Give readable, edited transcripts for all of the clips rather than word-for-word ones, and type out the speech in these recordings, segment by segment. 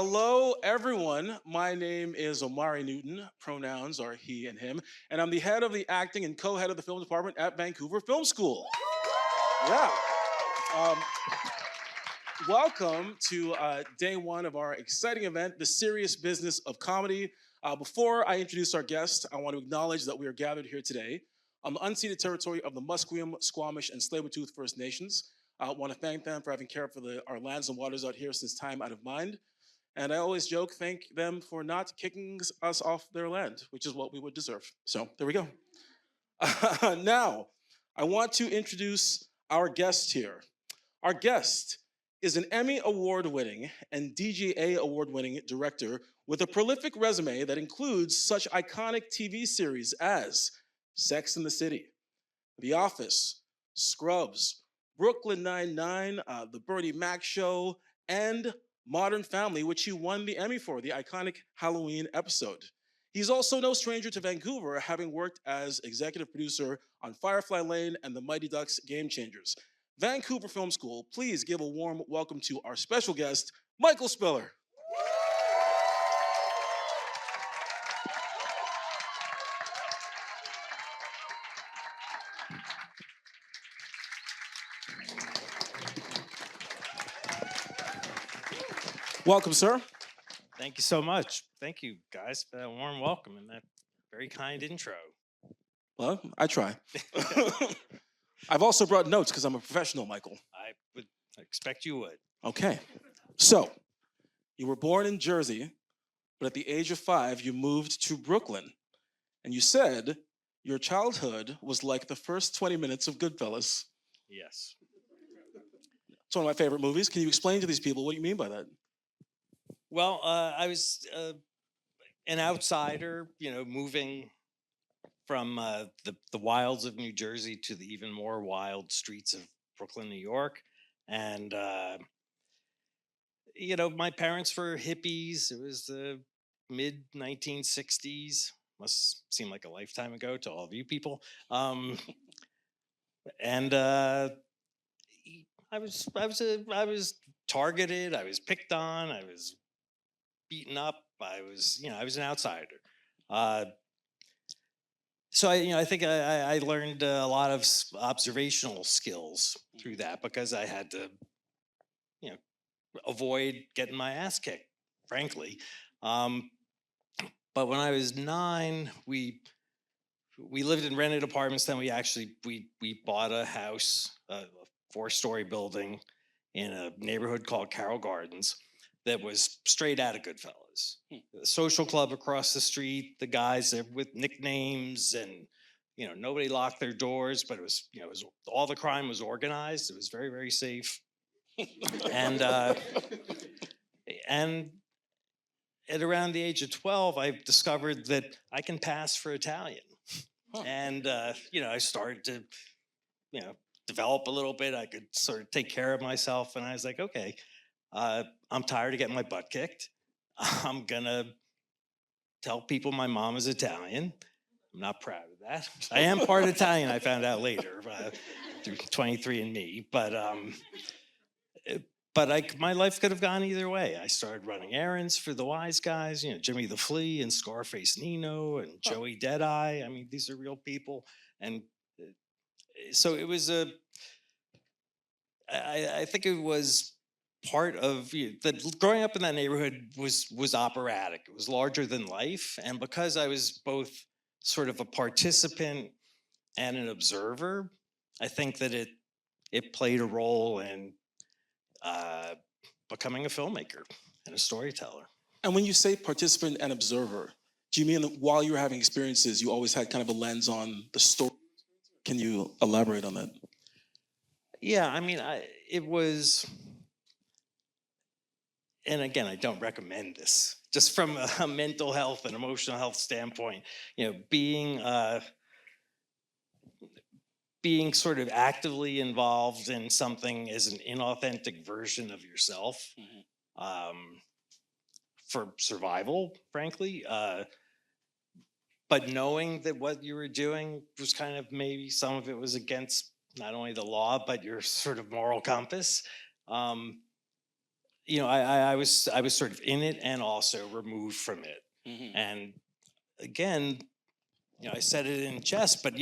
Hello, everyone. My name is Omari Newton. Pronouns are he and him. And I'm the head of the acting and co head of the film department at Vancouver Film School. Yeah. Um, Welcome to day one of our exciting event, The Serious Business of Comedy. Before I introduce our guest, I want to acknowledge that we are gathered here today on the unceded territory of the Musqueam, Squamish, and Tsleil-Waututh First Nations. I want to thank them for having cared for our lands and waters out here since time out of mind. And I always joke, thank them for not kicking us off their land, which is what we would deserve. So there we go. Now, I want to introduce our guest here. Our guest is an Emmy Award-winning and DGA Award-winning director with a prolific resume that includes such iconic TV series as Sex and the City, The Office, Scrubs, Brooklyn Nine-Nine, The Bernie Mac Show, and Modern Family, which he won the Emmy for, the iconic Halloween episode. He's also no stranger to Vancouver, having worked as executive producer on Firefly Lane and the Mighty Ducks Game Changers. Vancouver Film School, please give a warm welcome to our special guest, Michael Spiller. Welcome, sir. Thank you so much. Thank you, guys, for that warm welcome and that very kind intro. Well, I try. I've also brought notes because I'm a professional, Michael. I would expect you would. Okay. So, you were born in Jersey, but at the age of 5, you moved to Brooklyn. And you said your childhood was like the first 20 minutes of Goodfellas. Yes. It's one of my favorite movies. Can you explain to these people what you mean by that? Well, I was an outsider, moving from the wilds of New Jersey to the even more wild streets of Brooklyn, New York. And, my parents were hippies. It was the mid-1960s. Must seem like a lifetime ago to all of you people. And I was targeted. I was picked on. I was beaten up. I was an outsider. So I think I learned a lot of observational skills through that because I had to, avoid getting my ass kicked, frankly. But when I was 9, we lived in rented apartments. Then we bought a house, a 4-story building in a neighborhood called Carroll Gardens that was straight out of Goodfellas. The social club across the street, the guys with nicknames, and nobody locked their doors, but it was all the crime was organized. It was very, very safe. And at around the age of 12, I discovered that I can pass for Italian. Huh. And, I started to, develop a little bit. I could sort of take care of myself. And I was like, okay, I'm tired of getting my butt kicked. I'm going to tell people my mom is Italian. I'm not proud of that. I am part Italian, I found out later, through 23andMe. But my life could have gone either way. I started running errands for the wise guys, Jimmy the Flea and Scarface Nino and Joey Deadeye. I mean, these are real people. And so it was I think it was part of that growing up in that neighborhood was operatic. It was larger than life. And because I was both sort of a participant and an observer, I think that it played a role in becoming a filmmaker and a storyteller. And when you say participant and observer, do you mean that while you were having experiences, you always had kind of a lens on the story? Can you elaborate on that? Yeah, I mean, it was, and again, I don't recommend this, just from a mental health and emotional health standpoint, being sort of actively involved in something as an inauthentic version of yourself, for survival, frankly. But knowing that what you were doing was kind of maybe some of it was against not only the law, but your sort of moral compass. I was sort of in it and also removed from it. Hmm. And again, I said it in jest, but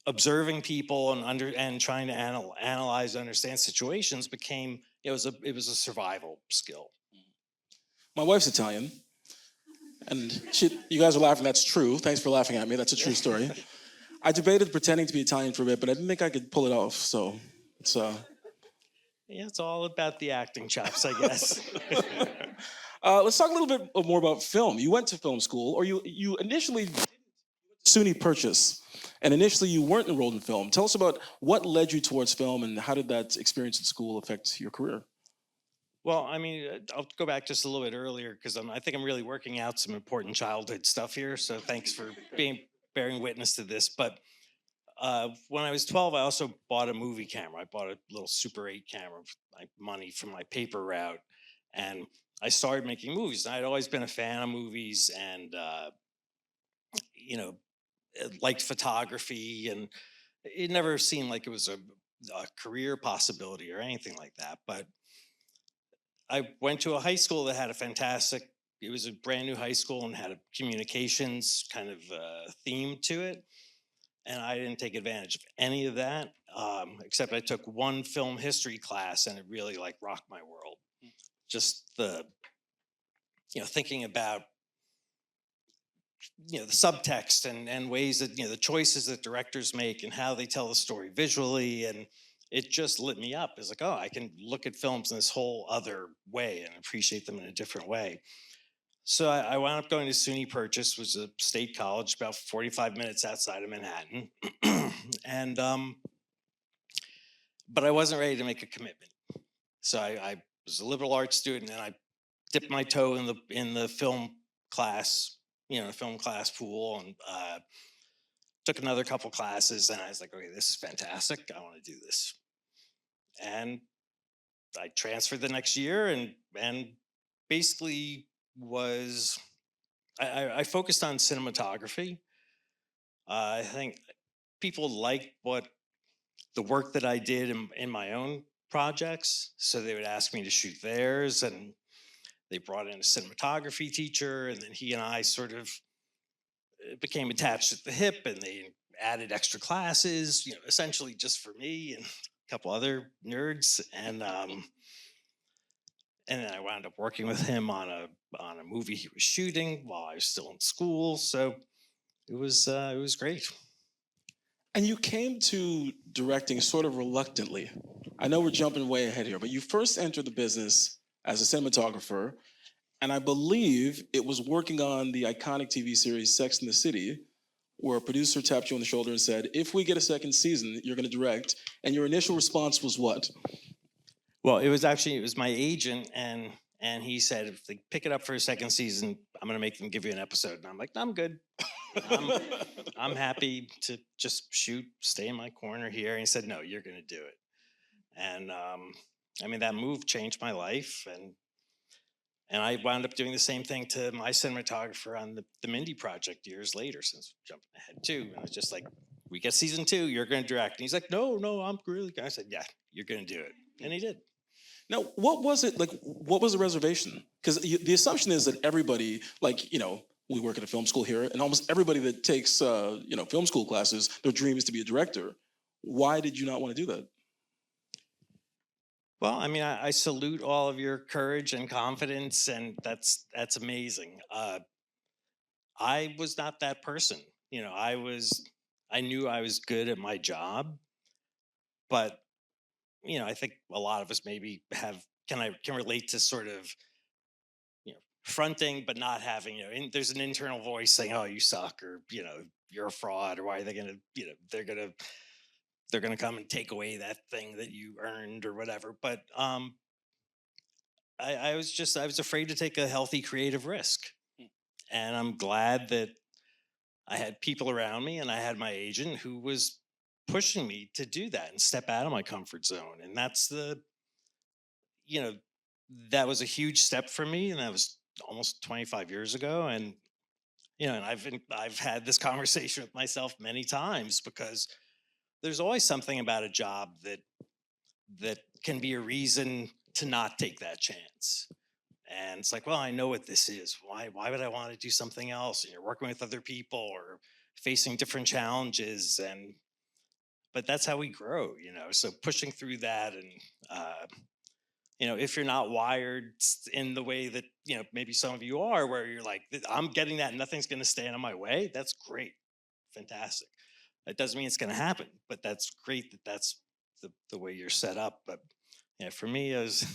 observing people and trying to analyze, understand situations became it was a survival skill. My wife's Italian, and you guys are laughing. That's true. Thanks for laughing at me. That's a true story. I debated pretending to be Italian for a bit, but I didn't think I could pull it off. So it's Yeah, it's all about the acting chops, I guess. let's talk a little bit more about film. You went to film school, or you initially SUNY Purchase, and initially you weren't enrolled in film. Tell us about what led you towards film, and how did that experience in school affect your career? Well, I mean, I'll go back just a little bit earlier because I think I'm really working out some important childhood stuff here. So thanks for bearing witness to this. But when I was 12, I also bought a movie camera. I bought a little Super 8 camera, with my money from my paper route, and I started making movies. I'd always been a fan of movies, and you know, liked photography, and it never seemed like it was a career possibility or anything like that. But I went to a high school that had a fantastic. It was a brand new high school and had a communications kind of theme to it, and I didn't take advantage of any of that. Except I took one film history class, and it really like rocked my world. Just the thinking about the subtext and ways that the choices that directors make and how they tell the story visually, and it just lit me up. It's like, oh, I can look at films in this whole other way and appreciate them in a different way. So I wound up going to SUNY Purchase, which was a state college about 45 minutes outside of Manhattan. And but I wasn't ready to make a commitment. So I was a liberal arts student, and I dipped my toe in the film class, film class pool, and took another couple classes. And I was like, okay, this is fantastic. I want to do this. And I transferred the next year, and basically was I focused on cinematography. I think people liked what the work that I did in my own projects, so they would ask me to shoot theirs, and they brought in a cinematography teacher, and then he and I sort of became attached at the hip, and they added extra classes, essentially just for me and a couple other nerds, and then I wound up working with him on a movie he was shooting while I was still in school. So it was great. And you came to directing sort of reluctantly. I know we're jumping way ahead here, but you first entered the business as a cinematographer, and I believe it was working on the iconic TV series Sex and the City, where a producer tapped you on the shoulder and said, "If we get a second season, you're going to direct." And your initial response was what? Well, it was my agent, and he said if they pick it up for a second season, I'm going to make them give you an episode. And I'm like, I'm good. I'm I'm happy to just shoot, stay in my corner here. And he said, no, you're going to do it. And I mean, that move changed my life, and I wound up doing the same thing to my cinematographer on the Mindy project years later, since jumping ahead too. And it's just like, we get season 2, you're going to direct. And he's like, no, no, I'm really good. I said, yeah, you're going to do it. And he did. Now, what was it like? What was the reservation? Because the assumption is that everybody, like, we work at a film school here, and almost everybody that takes, film school classes, their dream is to be a director. Why did you not want to do that? Well, I mean, I salute all of your courage and confidence, and that's amazing. I was not that person. I knew I was good at my job, but I think a lot of us maybe can relate to sort of fronting but not having there's an internal voice saying, oh, you suck, or you're a fraud, or why are they gonna they're gonna come and take away that thing that you earned or whatever. But I was afraid to take a healthy creative risk, and I'm glad that I had people around me and I had my agent who was pushing me to do that and step out of my comfort zone. And that's you know, that was a huge step for me. And that was almost 25 years ago. And, and I've had this conversation with myself many times, because there's always something about a job that can be a reason to not take that chance. And it's like, well, I know what this is. Why would I want to do something else? And you're working with other people or facing different challenges, and but that's how we grow, you know. So pushing through that, and you know, if you're not wired in the way that, you know, maybe some of you are, where you're like, I'm getting that, and nothing's going to stand in my way. That's great, fantastic. That doesn't mean it's going to happen, but that's great that that's the way you're set up. But yeah, for me, it was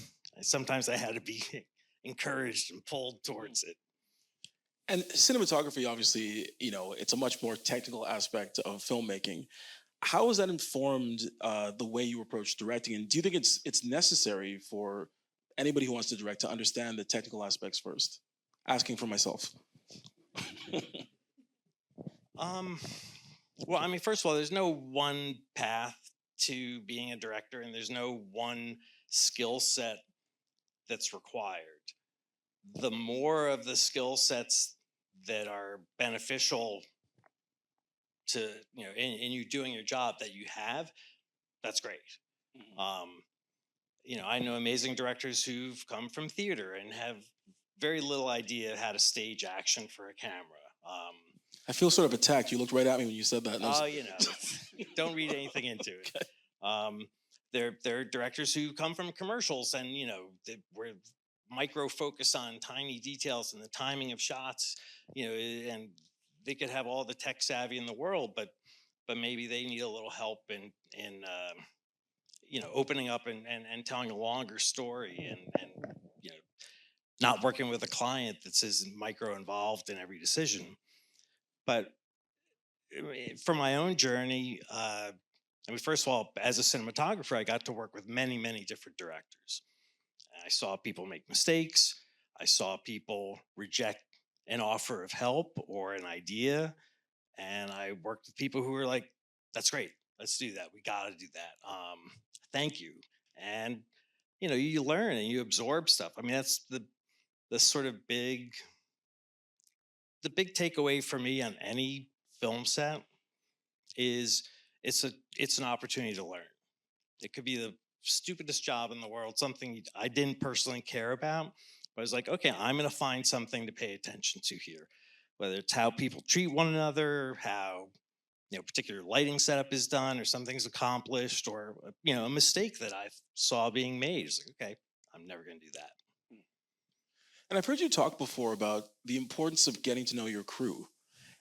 sometimes I had to be encouraged and pulled towards it. And cinematography, obviously, you know, it's a much more technical aspect of filmmaking. How has that informed the way you approach directing? And do you think it's necessary for anybody who wants to direct to understand the technical aspects first? Asking for myself. Um, well, I mean, first of all, there's no one path to being a director, and there's no one skill set that's required. The more of the skill sets that are beneficial to, you know, in you doing your job that you have, that's great. Mhm. You know, I know amazing directors who've come from theater and have very little idea how to stage action for a camera. I feel sort of attacked. You looked right at me when you said that. Oh, you know, don't read anything into it. Okay. There are directors who come from commercials, and you know, where micro focus on tiny details and the timing of shots. You know, and they could have all the tech savvy in the world, but maybe they need a little help in you know, opening up and telling a longer story, and you know, not working with a client that's as micro involved in every decision. But for my own journey, I mean, first of all, as a cinematographer, I got to work with many, many different directors. I saw people make mistakes. I saw people reject an offer of help or an idea. And I worked with people who were like, that's great. Let's do that. We got to do that. Thank you. And, you know, you learn and you absorb stuff. I mean, that's the sort of the big takeaway for me on any film set is it's an opportunity to learn. It could be the stupidest job in the world, something I didn't personally care about, but I was like, okay, I'm going to find something to pay attention to here, whether it's how people treat one another, how, you know, particular lighting setup is done, or something's accomplished, or you know, a mistake that I saw being made. It's like, okay, I'm never going to do that. And I've heard you talk before about the importance of getting to know your crew.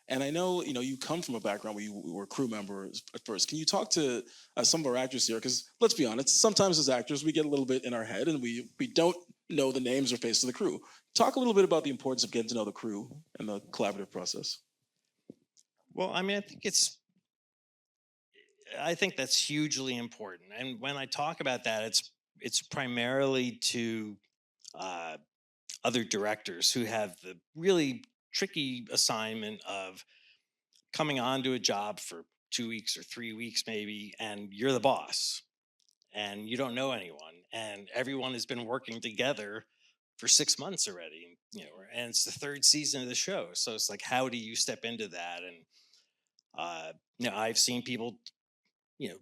And I know, you know, you come from a background where you were crew members at first. Can you talk to some of our actors here? Because let's be honest, sometimes as actors, we get a little bit in our head and we don't know the names or faces of the crew. Talk a little bit about the importance of getting to know the crew and the collaborative process. Well, I mean, I think that's hugely important. And when I talk about that, it's primarily to uh, other directors who have the really tricky assignment of coming onto a job for 2 weeks or 3 weeks maybe, and you're the boss and you don't know anyone, and everyone has been working together for 6 months already, you know, and it's the third season of the show. So it's like, how do you step into that? And you know, I've seen people, you know,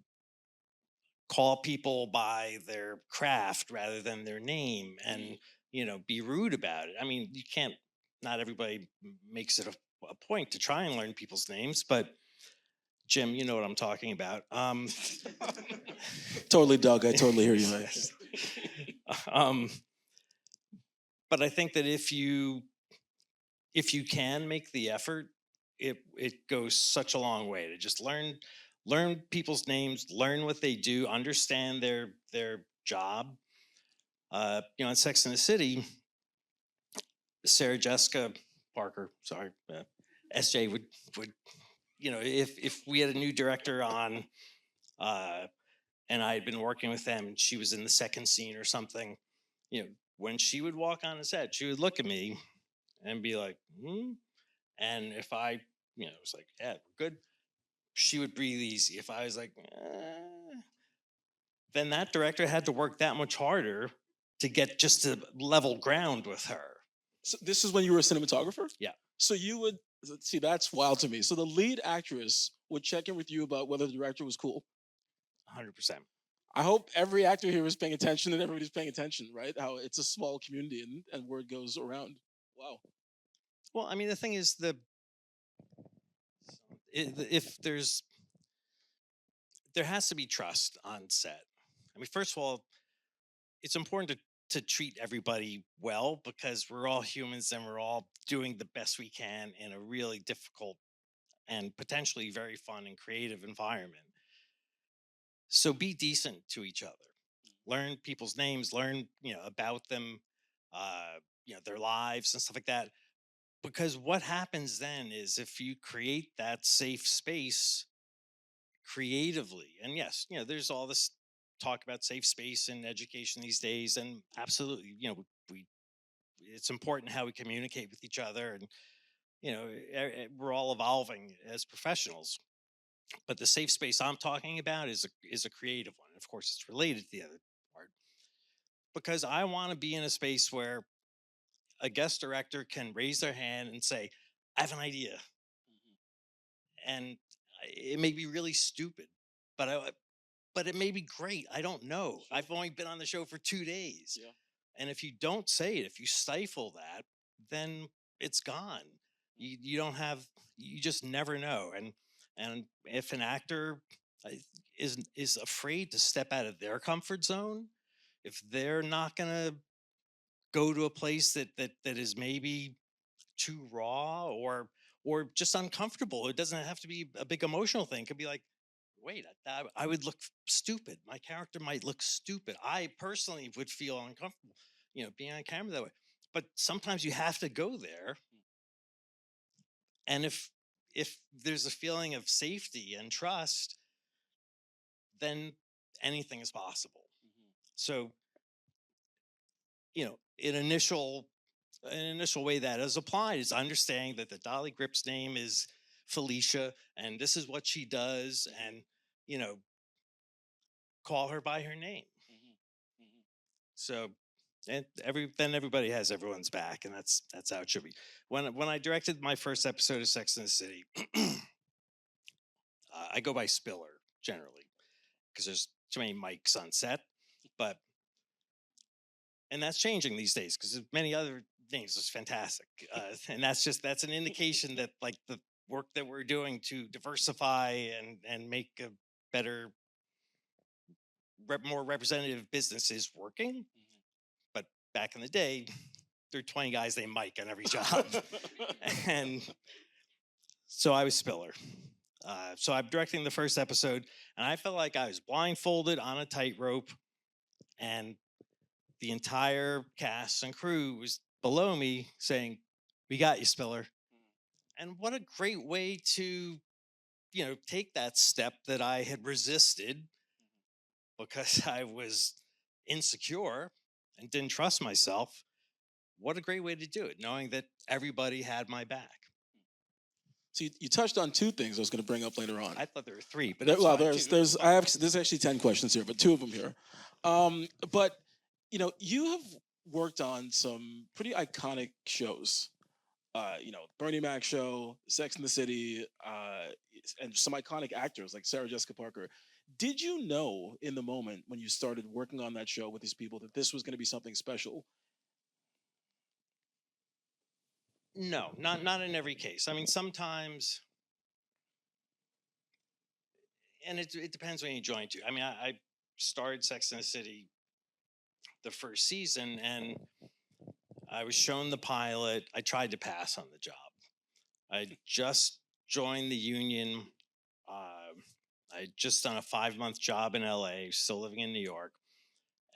call people by their craft rather than their name, and you know, be rude about it. I mean, you can't, not everybody makes it a point to try and learn people's names, but Jim, you know what I'm talking about. Totally, Doug. I totally hear you, man. um, but I think that if you can make the effort, it goes such a long way to just learn people's names, learn what they do, understand their job. You know, in Sex and the City, Sarah Jessica Parker, sorry, SJ would, you know, if we had a new director on, and I had been working with them, and she was in the second scene or something, you know, when she would walk on the set, she would look at me and be like, hmm? And if I, you know, was like, yeah, we're good, she would breathe easy. If I was like, then that director had to work that much harder to get just to level ground with her. So this is when you were a cinematographer? Yeah. So you would see, that's wild to me. So the lead actress would check in with you about whether the director was cool. 100%. I hope every actor here is paying attention and everybody's paying attention, right? How it's a small community and word goes around. Wow. Well, I mean, the thing is, if there has to be trust on set. I mean, first of all, it's important to treat everybody well because we're all humans and we're all doing the best we can in a really difficult and potentially very fun and creative environment. So be decent to each other. Learn people's names, learn, about them, their lives and stuff like that. Because what happens then is if you create that safe space creatively, and yes, there's all this talk about safe space in education these days, and absolutely, we it's important how we communicate with each other, and we're all evolving as professionals. But the safe space I'm talking about is a creative one. Of course, it's related to the other part because I want to be in a space where a guest director can raise their hand and say, "I have an idea," and it may be really stupid, but it may be great. I don't know. Sure. I've only been on the show for 2 days, Yeah. and if you don't say it, if you stifle that, then it's gone. You don't have. You just never know. And if an actor uh, is afraid to step out of their comfort zone, if they're not gonna go to a place that is maybe too raw or just uncomfortable. It doesn't have to be a big emotional thing. It could be like, wait, I would look stupid. My character might look stupid. I personally would feel uncomfortable, being on camera that way. But sometimes you have to go there. And if there's a feeling of safety and trust, then anything is possible. So, you know, an initial an initial way that is applied is understanding that the Dolly Grip's name is Felicia and this is what she does, and you know call her by her name. So and then everybody has everyone's back, and that's how it should be. When I directed my first episode of Sex and the City, I go by Spiller generally because there's too many mics on set, but and that's changing these days because there's many other names. It's fantastic, and that's an indication that like the work that we're doing to diversify and make a better, more representative business is working. But back in the day, there were 20 guys named Mike on every job, and so I was Spiller. So I'm directing the first episode, and I felt like I was blindfolded on a tightrope, and the entire cast and crew was below me saying, "We got you, Spiller." And what a great way to, take that step that I had resisted because I was insecure and didn't trust myself. What a great way to do it, knowing that everybody had my back. So you touched on two things I was going to bring up later on. I thought there were three, but Well, it's fine. there's actually 10 questions here, but two of them here. But you have worked on some pretty iconic shows. Bernie Mac show, Sex in the City, and some iconic actors like Sarah Jessica Parker. Did you know in the moment when you started working on that show with these people that this was going to be something special? No, not in every case. I mean, sometimes, and it depends when you join too. I mean, I started Sex in the City the first season, and I was shown the pilot. I tried to pass on the job. I just joined the union. Uh, I just done a 5-month job in LA, still living in New York,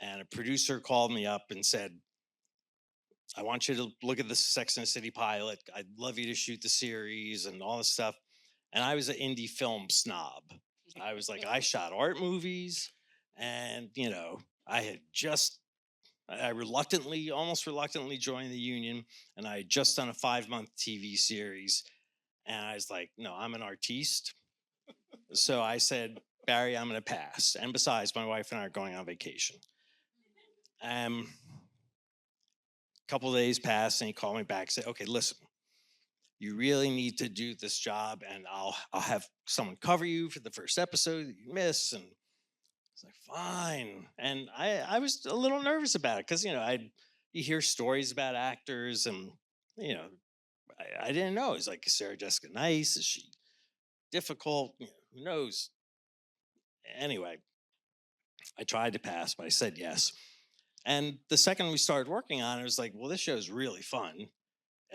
and a producer called me up and said, "I want you to look at the Sex and the City pilot. I'd love you to shoot the series and all this stuff." And I was an indie film snob. I was like, I shot art movies, and I had just I reluctantly, almost reluctantly joined the union, and I had just done a 5-month TV series. And I was like, no, I'm an artiste. So I said, "Barry, I'm going to pass. And besides, my wife and I are going on vacation." A couple of days passed, and he called me back and said, "Okay, listen, you really need to do this job, and I'll have someone cover you for the first episode that you miss." And It's like, fine. And I was a little nervous about it because, you hear stories about actors and, you know, I didn't know. It's like, is Sarah Jessica nice? Is she difficult? Who knows? Anyway, I tried to pass, but I said yes. And the second we started working on it, was like, well, this show is really fun.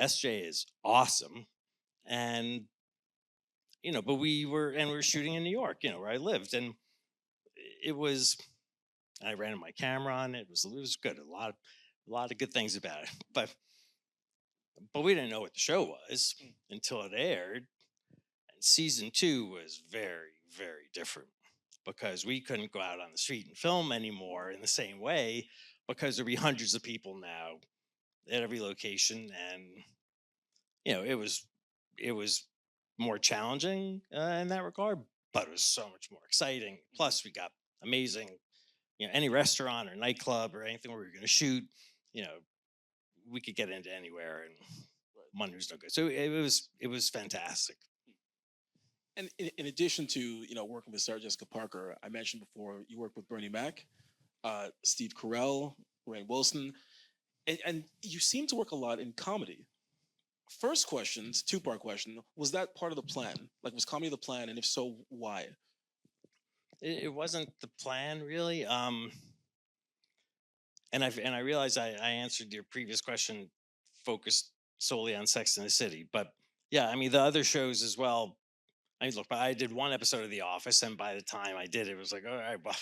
SJ is awesome. And, but we were shooting in New York, where I lived. And it was, I ran my camera on it. It was good. A lot of good things about it. But we didn't know what the show was until it aired. And season 2 was very, very different because we couldn't go out on the street and film anymore in the same way because there'd be hundreds of people now at every location. And, it was more challenging in that regard, but it was so much more exciting. Plus, we got amazing, any restaurant or nightclub or anything where we were going to shoot, you know, we could get into anywhere, and money was no good. So it was fantastic. And in addition to working with Sarah Jessica Parker, I mentioned before you worked with Bernie Mac, Steve Carell, Rainn Wilson, and you seem to work a lot in comedy. First question, two-part question: was that part of the plan? Like, was comedy the plan, and if so, why? It wasn't the plan really. And I realized I answered your previous question focused solely on Sex and the City, but yeah, I mean the other shows as well. I mean, look, I did one episode of The Office, and by the time I did it, it was like, all right, well,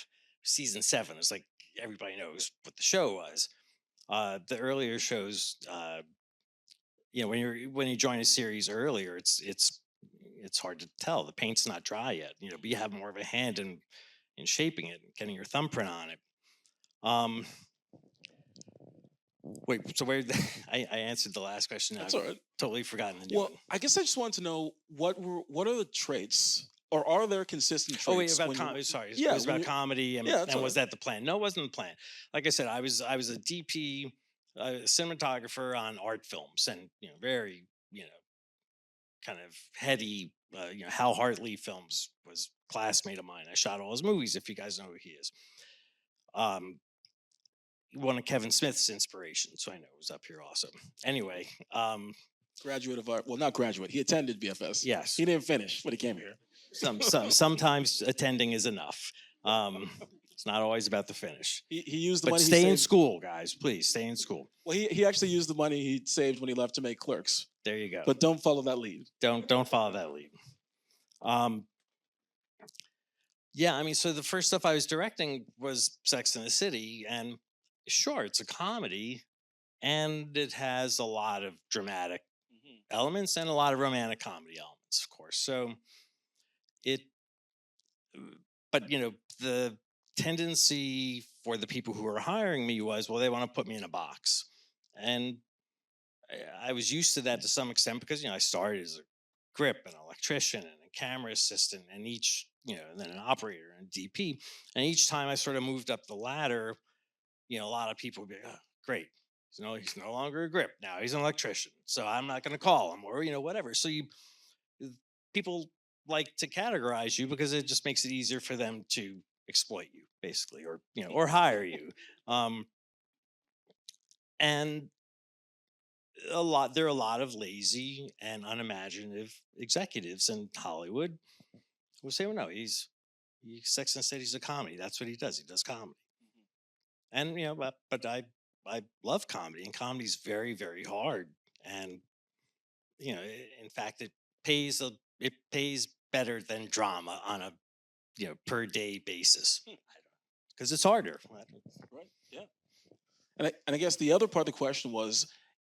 season 7. It's like everybody knows what the show was. The earlier shows, when you join a series earlier, it's hard to tell. The paint's not dry yet, but you have more of a hand in shaping it, and getting your thumbprint on it. Wait, so where I answered the last question. That's I've all right. totally forgotten the new Well, one. I guess I just wanted to know what are the traits, or are there consistent Oh wait, traits? about when you- comedy. Sorry, Yeah, it was when about you- comedy, Yeah, that's and all was right. that the plan? No, it wasn't the plan. Like I said, I was a DP, cinematographer on art films, and very kind of heady. Hal Hartley films was classmate of mine. I shot all his movies. If you guys know who he is, one of Kevin Smith's inspirations, so I know it was up here also. Anyway, Graduate of art. Well, not graduate. He attended VFS. yes, He didn't finish, but he came here. sometimes attending is enough. It's not always about the finish. He used the But money. stay he in saved. school, guys. Please stay in school. Well, he actually used the money he saved when he left to make Clerks. There you go. But don't follow that lead. Don't follow that lead. Yeah, I mean, so the first stuff I was directing was Sex and the City, and sure, it's a comedy, and it has a lot of dramatic elements and a lot of romantic comedy elements, of course. So it, but the tendency for the people who were hiring me was, well, they want to put me in a box, and I was used to that to some extent because I started as a grip, an electrician, and a camera assistant, and and then an operator and DP, and each time I sort of moved up the ladder, a lot of people would be, oh, great. He's no longer a grip. Now he's an electrician. So I'm not going to call him, or, whatever. So people like to categorize you because it just makes it easier for them to exploit you, basically, or hire you. And there are a lot of lazy and unimaginative executives in Hollywood who say, well, no, he's Sex and the City's a comedy. That's what he does. He does comedy. And, but I love comedy, and comedy's very, very hard. And, in fact, it pays better than drama on a, per day basis because it's harder. Right. Yeah. And I guess the other part of the question was,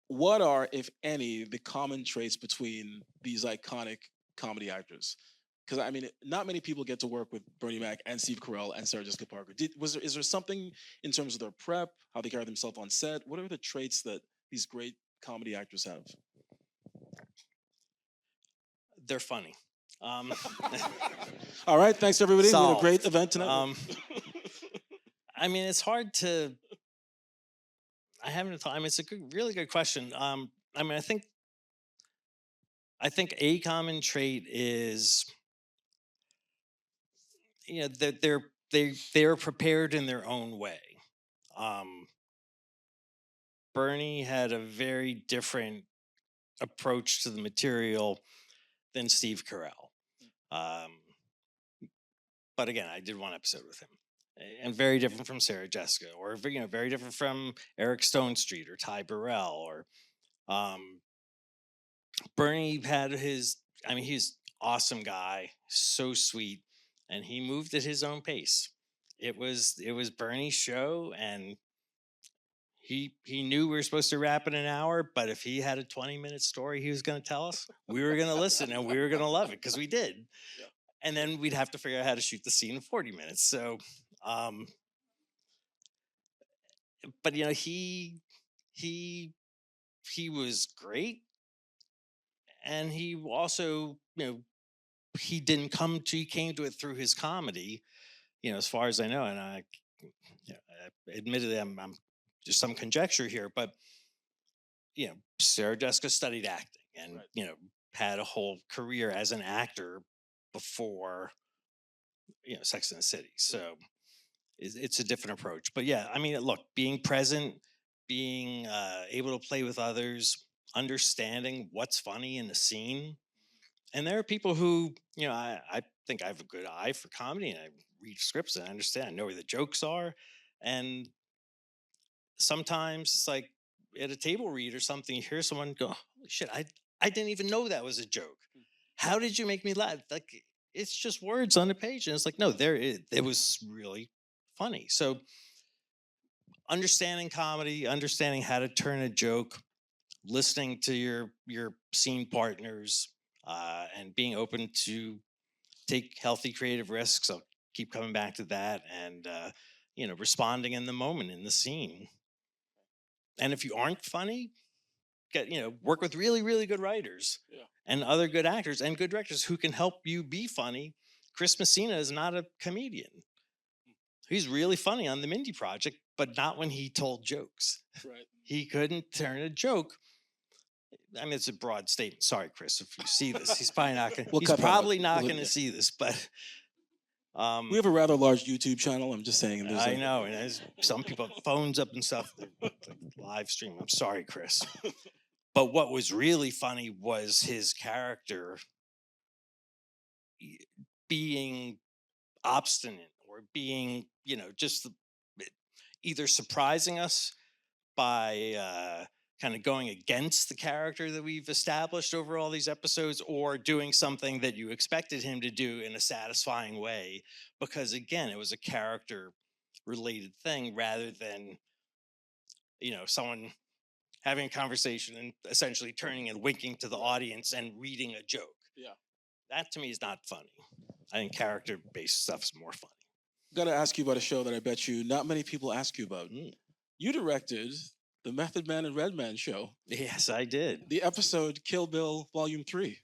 what are, if any, the common traits between these iconic comedy actors? Because I mean, not many people get to work with Bernie Mac and Steve Carell and Sarah Jessica Parker. Is there something in terms of their prep, how they carry themselves on set? What are the traits that these great comedy actors have? They're funny. All right, thanks everybody. We had a great Solved. event tonight. I mean, it's hard to. I haven't thought. I mean, it's a really good question. I mean, I think a common trait is, that they're they're prepared in their own way. Um, Bernie had a very different approach to the material than Steve Carell. Um, but again, I did one episode with him, and very different from Sarah Jessica, or very different from Eric Stone Street or Ty Burrell, or um, Bernie had his. I mean, he's awesome guy, so sweet, and he moved at his own pace. It was Bernie's show, and he knew we were supposed to wrap in an hour, but if he had a 20-minute story he was going to tell us, we were going to listen and we were going to love it because we did. Yeah. And then we'd have to figure out how to shoot the scene in 40 minutes. So, but he was great, and he also he came to it through his comedy, as far as I know, and admittedly I'm just some conjecture here, but Sarah Jessica studied acting and Right. had a whole career as an actor before Sex and the City. So it's a different approach. But yeah, I mean, look, being present, being able to play with others, understanding what's funny in the scene. And there are people who, I think I have a good eye for comedy, and I read scripts and I understand, I know where the jokes are. And sometimes it's like at a table read or something, you hear someone go, "Holy shit, I didn't even know that was a joke. How did you make me laugh?" Like, it's just words on the page, and it's like, no, it was really funny. So understanding comedy, understanding how to turn a joke, listening to your scene partners, and being open to take healthy creative risks. I'll keep coming back to that, and responding in the moment in the scene. And if you aren't funny, work with really, really good writers, Yeah. and other good actors and good directors who can help you be funny. Chris Messina is not a comedian. He's really funny on the Mindy Project, but not when he told jokes. Right. He couldn't turn a joke. I mean, it's a broad statement. Sorry, Chris, if you see this, he's probably not going. We'll He's cut that out. probably not We'll- going to see this, but We have a rather large YouTube channel. I'm just saying. And there's I know, and there's some people have phones up and stuff, like live stream. I'm sorry, Chris. But what was really funny was his character being obstinate, or being, just either surprising us by kind of going against the character that we've established over all these episodes, or doing something that you expected him to do in a satisfying way. Because again, it was a character related thing rather than, someone having a conversation and essentially turning and winking to the audience and reading a joke. Yeah. That to me is not funny. I think character based stuff is more funny. Got to ask you about a show that I bet you not many people ask you about. You directed the Method Man and Redman show. Yes, I did. The episode Kill Bill Volume 3.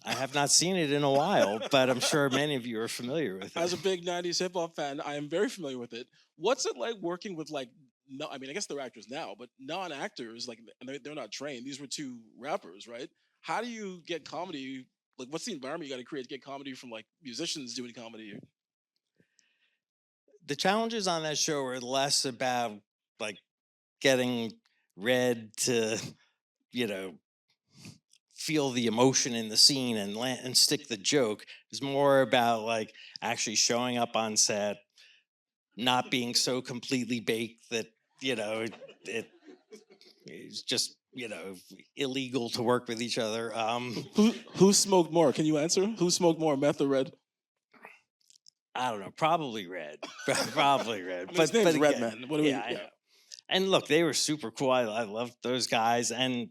I have not seen it in a while, but I'm sure many of you are familiar with it. As a big 90s hip hop fan, I am very familiar with it. What's it like working with, like, no, I mean, I guess they're actors now, but non-actors, like, and they're not trained. These were two rappers, right? How do you get comedy? Like, what's the environment you got to create to get comedy from, like, musicians doing comedy? The challenges on that show are less about like getting Red to, feel the emotion in the scene and stick the joke. It's more about like actually showing up on set, not being so completely baked that it's just illegal to work with each other. Who smoked more? Can you answer? Who smoked more, meth or Red? I don't know. Probably Red. Probably Red. I mean, his name's again, Redman. What do we? I know. And look, they were super cool. I loved those guys, and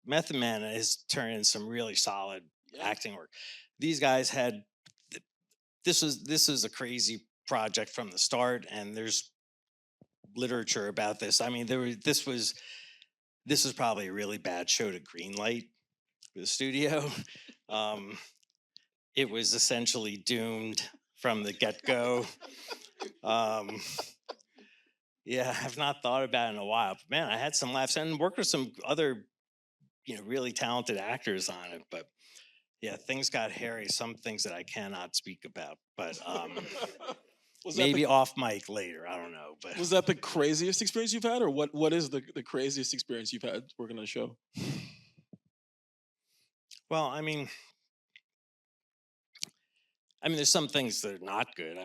Method Man has turned in some really solid acting work. These guys had this is a crazy project from the start, and there's literature about this. I mean, this was probably a really bad show to greenlight for the studio. It was essentially doomed from the get-go. Yeah, I've not thought about it in a while, but man, I had some laughs and worked with some other, really talented actors on it. But Yeah, things got hairy. Some things that I cannot speak about, but Was that the maybe off mic later. I don't know, but was that the craziest experience you've had, or what is the craziest experience you've had working on a show? well, there's some things that are not good.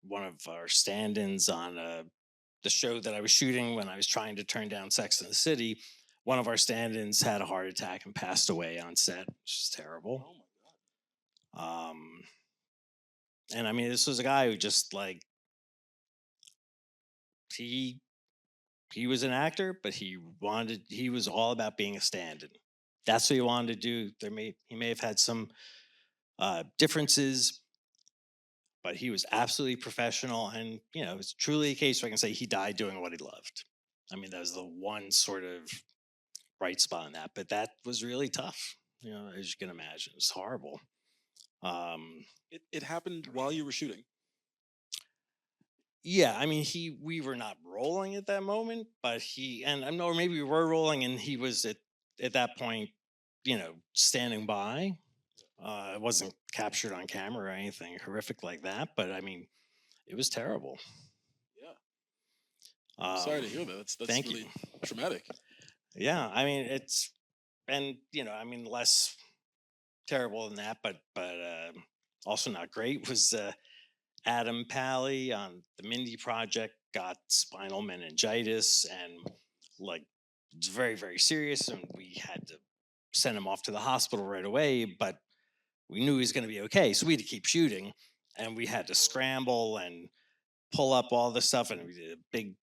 One of our stand-ins on the show that I was shooting when I was trying to turn down Sex in the City, one of our stand-ins had a heart attack and passed away on set, which is terrible. Oh my Um, and this was a guy who just like he he was an actor, but he was all about being a stand-in. That's what he wanted to do. He may have had some differences, but he was absolutely professional, and it's truly a case where I can say he died doing what he loved. That was the one sort of bright spot in that, but that was really tough. As you can imagine, it's horrible. Um, It happened while you were shooting. yeah, we were not rolling at that moment, but he and I know, or maybe we were rolling, and he was at that point, standing by. It wasn't captured on camera or anything horrific like that, but it was terrible. Yeah. I'm sorry Um, to hear that. That's Thank you. really traumatic. Yeah, it's and less terrible than that, but also not great was Adam Pally on the Mindy Project got spinal meningitis, and like it's very, very serious, and we had to send him off to the hospital right away, but we knew he was going to be okay, so we had to keep shooting, and we had to scramble and pull up all the stuff, and we did a big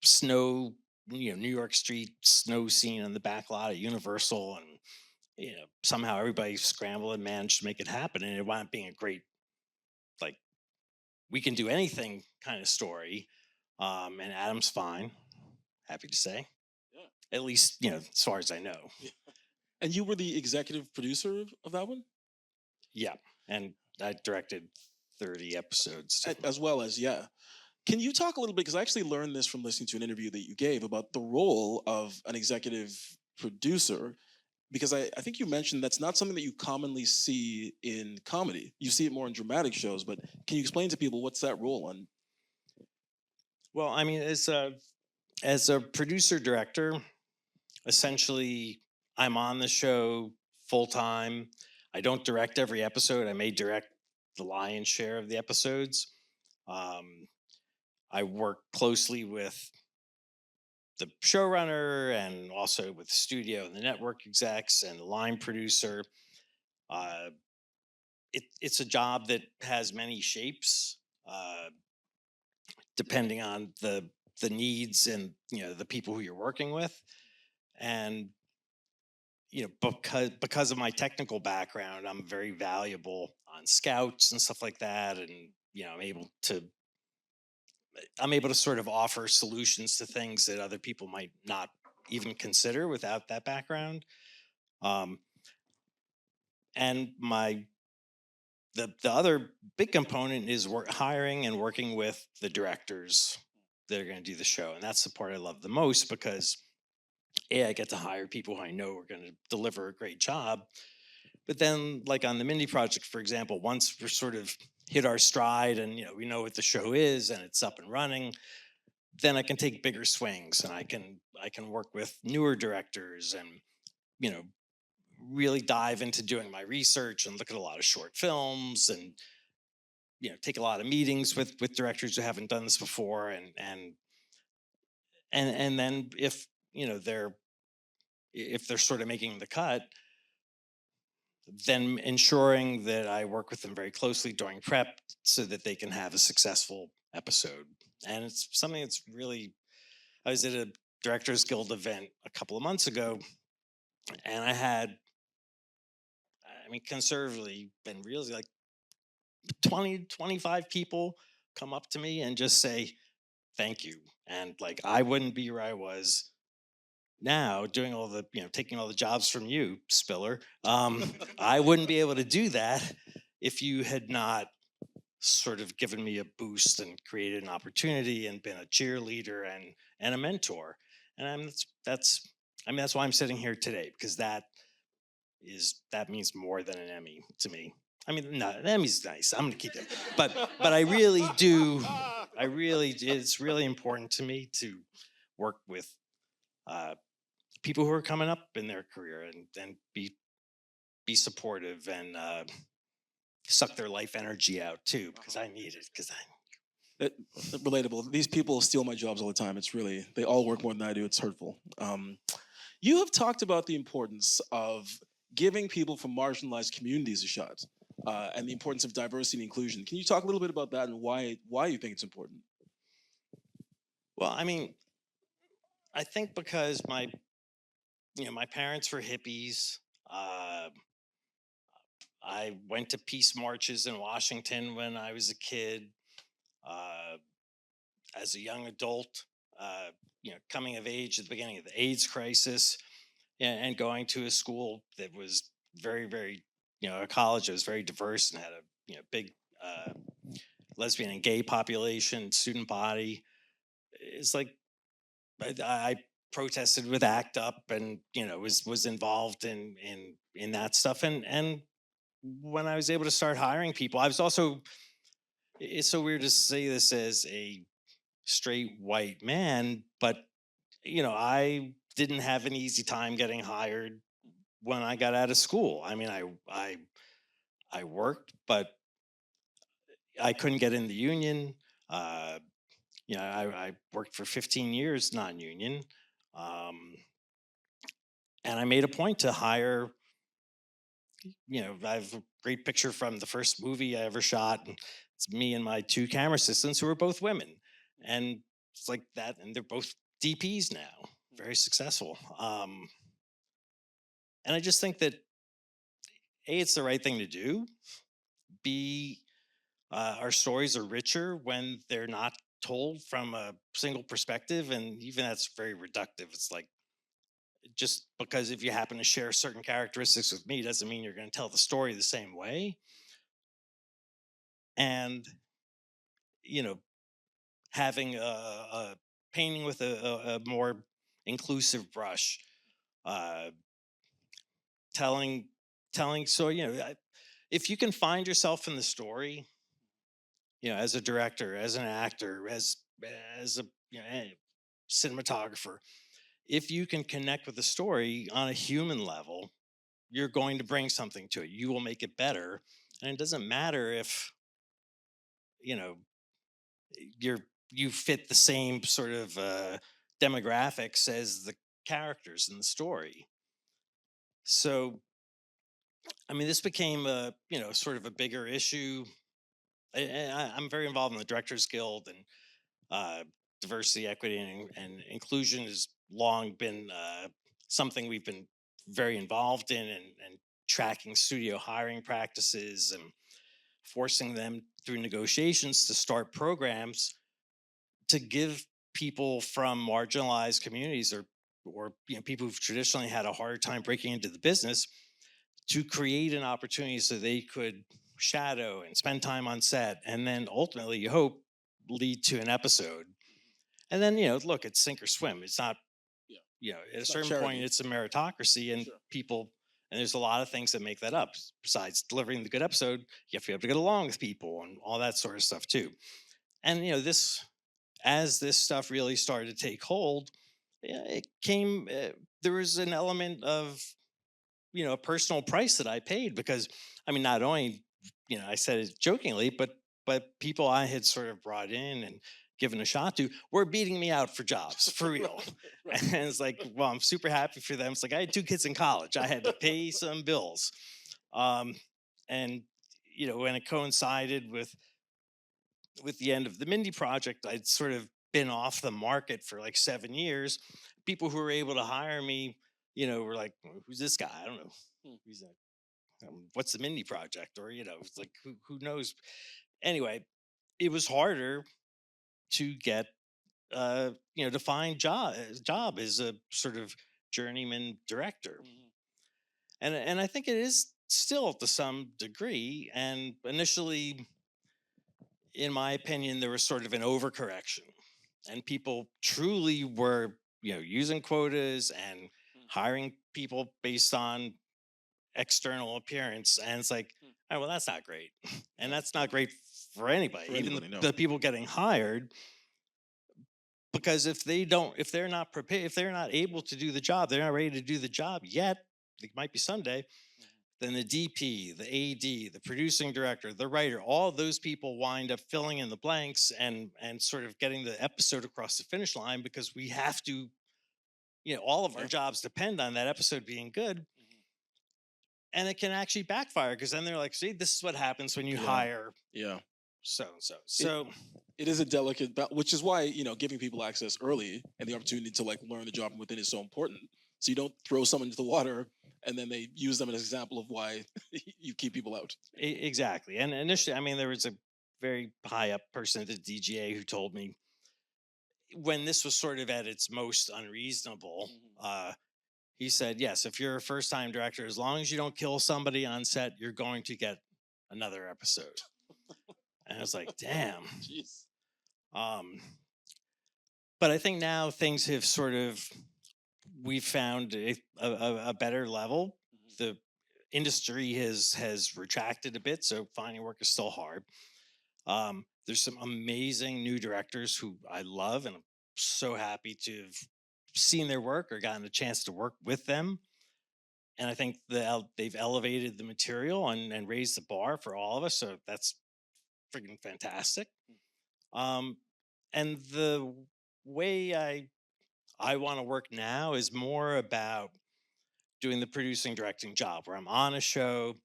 snow, New York Street snow scene in the back lot at Universal, and somehow everybody scrambled and managed to make it happen, and it wound up being a great, like, we can do anything kind of story. And Adam's fine, happy to say, Yeah. at least as far as I know. Yeah. And you were the executive producer of that one? Yeah, and I directed 30 episodes too. As well as, yeah. Can you talk a little bit? Because I actually learned this from listening to an interview that you gave about the role of an executive producer. Because I think you mentioned that's not something that you commonly see in comedy. You see it more in dramatic shows, but can you explain to people what's that role on? Well, as a producer director, essentially I'm on the show full time. I don't direct every episode. I may direct the lion's share of the episodes. Um, I work closely with the showrunner and also with the studio and the network execs and the line producer. Uh, it's a job that has many shapes, depending on the needs and the people who you're working with, and because of my technical background, I'm very valuable on scouts and stuff like that, and I'm able to sort of offer solutions to things that other people might not even consider without that background. Um, and the other big component is hiring and working with the directors that are going to do the show, and that's the part I love the most because I get to hire people who I know are going to deliver a great job. But then, like on the Mindy Project, for example, once we're sort of hit our stride and we know what the show is and it's up and running, then I can take bigger swings, and I can work with newer directors and you know really dive into doing my research and look at a lot of short films, and take a lot of meetings with directors who haven't done this before, and then if they're sort of making the cut, then ensuring that I work with them very closely during prep so that they can have a successful episode. And it's something that's really, I was at a Directors Guild event a couple of months ago, and I had, conservatively, been really like 20, 25 people come up to me and just say, thank you. And like, I wouldn't be where I was now doing all the, taking all the jobs from you, Spiller. I wouldn't be able to do that if you had not sort of given me a boost and created an opportunity and been a cheerleader and a mentor. And that's why I'm sitting here today, because that means more than an Emmy to me. I mean, no, an Emmy's nice. I'm gonna keep it, but I really do. It's really important to me to work with uh, people who are coming up in their career and be supportive and suck their life energy out too, because I need it. Because It, relatable. These people steal my jobs all the time. It's really, they all work more than I do. It's hurtful. You have talked about the importance of giving people from marginalized communities a shot, and the importance of diversity and inclusion. Can you talk a little bit about that and why you think it's important? well, I mean, I think because my parents were hippies. Uh, I went to peace marches in Washington when I was a kid. Uh, as a young adult, coming of age at the beginning of the AIDS crisis, and going to a school that was very, very, a college that was very diverse and had a big uh, lesbian and gay population, student body. It's like I protested with ACT UP, and was involved in that stuff, and when I was able to start hiring people, I was also. It's so weird to say this as a straight white man, but I didn't have an easy time getting hired when I got out of school. I mean, I worked, but I couldn't get in the union. Uh, I worked for 15 years non-union, um, and I made a point to hire. I have a great picture from the first movie I ever shot, and it's me and my two camera assistants who are both women, and it's like that, and they're both DPs now, very successful. And I just think that it's the right thing to do. B, our stories are richer when they're not told from a single perspective, and even that's very reductive. It's like, just because if you happen to share certain characteristics with me doesn't mean you're going to tell the story the same way. And you know, having a painting with a more inclusive brush, uh, telling telling. So if you can find yourself in the story, as a director, as an actor, as a cinematographer, if you can connect with the story on a human level, you're going to bring something to it. You will make it better, and it doesn't matter if you know you're you fit the same sort of demographics as the characters in the story. So, I mean, this became a sort of a bigger issue. I'm very involved in the Directors Guild, and diversity, equity, and inclusion has long been something we've been very involved in, and tracking studio hiring practices and forcing them through negotiations to start programs to give people from marginalized communities, or people who've traditionally had a harder time breaking into the business, to create an opportunity so they could shadow and spend time on set, and then ultimately, you hope, lead to an episode. And then look, it's sink or swim. It's not, Yeah, at a it's not certain point, charity. it's a meritocracy, and Sure. people. And there's a lot of things that make that up. Besides delivering the good episode, you have to be able to get along with people and all that sort of stuff too. And this, as this stuff really started to take hold, it came. There was an element of a personal price that I paid, because I mean, not only I said it jokingly, but people I had sort of brought in and given a shot to were beating me out for jobs for real. Right. And it's like, well, I'm super happy for them. It's like I had two kids in college. I had to pay some bills. Um, and when it coincided with the end of the Mindy project, I'd sort of been off the market for like 7 years. People who were able to hire me, were like, "Who's this guy? I don't know. Hmm. He's like, what's the Mindy project?" Or it's like, who knows? Anyway, it was harder to get to find job as a sort of journeyman director, Mhm. and I think it is still to some degree. And initially, in my opinion, there was sort of an overcorrection, and people truly were using quotas and Mm. hiring people based on external appearance, and it's like, Hmm. oh, well, that's not great, and Yeah, that's not great for anybody, for even anybody, no. the people getting hired, because if they're not prepared, if they're not able to do the job, they're not ready to do the job yet. It might be someday. Then the DP, the AD, the producing director, the writer, all those people wind up filling in the blanks and sort of getting the episode across the finish line, because we have to, all of our Yeah. jobs depend on that episode being good. Mhm. And it can actually backfire, because then they're like, see, this is what happens when you Yeah. hire Yeah. so and so. It So it is a delicate, which is why giving people access early and the opportunity to like learn the job from within is so important. So you don't throw someone into the water and then they use them as an example of why you keep people out. exactly. And initially, I mean, there was a very high up person at the DGA who told me, when this was sort of at its most unreasonable, Mhm. he said, yes, if you're a first time director, as long as you don't kill somebody on set, you're going to get another episode. And I was like, damn. Jeez. Um, but I think now things have sort of, we've found a better level. Mhm. The industry has retracted a bit, so finding work is still hard. There's some amazing new directors who I love, and I'm so happy to have seen their work or gotten a chance to work with them. And I think they've elevated the material and raised the bar for all of us. So that's freaking fantastic. Um, and the way I want to work now is more about doing the producing directing job, where I'm on a show,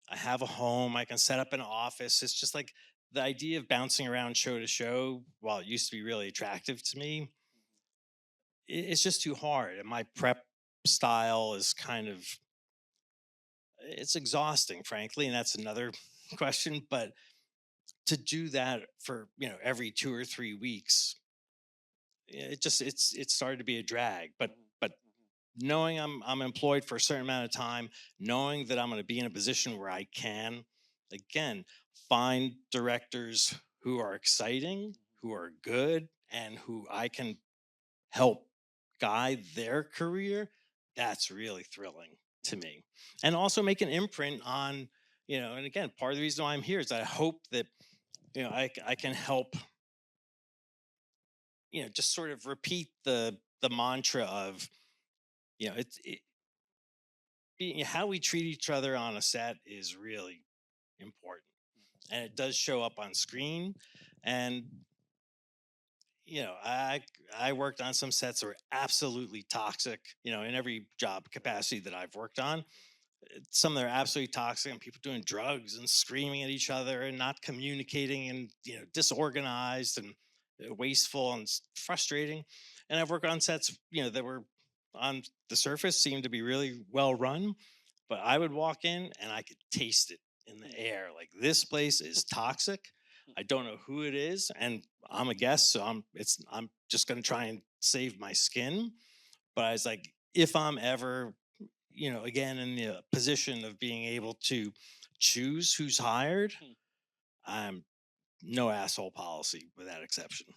I have a home, I can set up an office. It's just like the idea of bouncing around show to show, while it used to be really attractive to me, it's just too hard. And my prep style is kind of, it's exhausting, frankly, and that's another question. But to do that for every 2 or 3 weeks, it started to be a drag. But knowing I'm employed for a certain amount of time, knowing that I'm going to be in a position where I can, again, find directors who are exciting, who are good, and who I can help guide their career, that's really thrilling to me. And also make an imprint on, and again, part of the reason why I'm here is I hope that, I can help, just sort of repeat the mantra of, it's how we treat each other on a set is really important, and it does show up on screen. And I worked on some sets that were absolutely toxic, in every job capacity that I've worked on. Some that are absolutely toxic, and people doing drugs and screaming at each other and not communicating, and disorganized and wasteful and frustrating. And I've worked on sets that were, on the surface, seemed to be really well run, but I would walk in and I could taste it in the air, like, this place is toxic. I don't know who it is, and I'm a guest, so I'm just going to try and save my skin. But I was like, if I'm ever, again, in the position of being able to choose who's hired, I'm no asshole policy with that exception.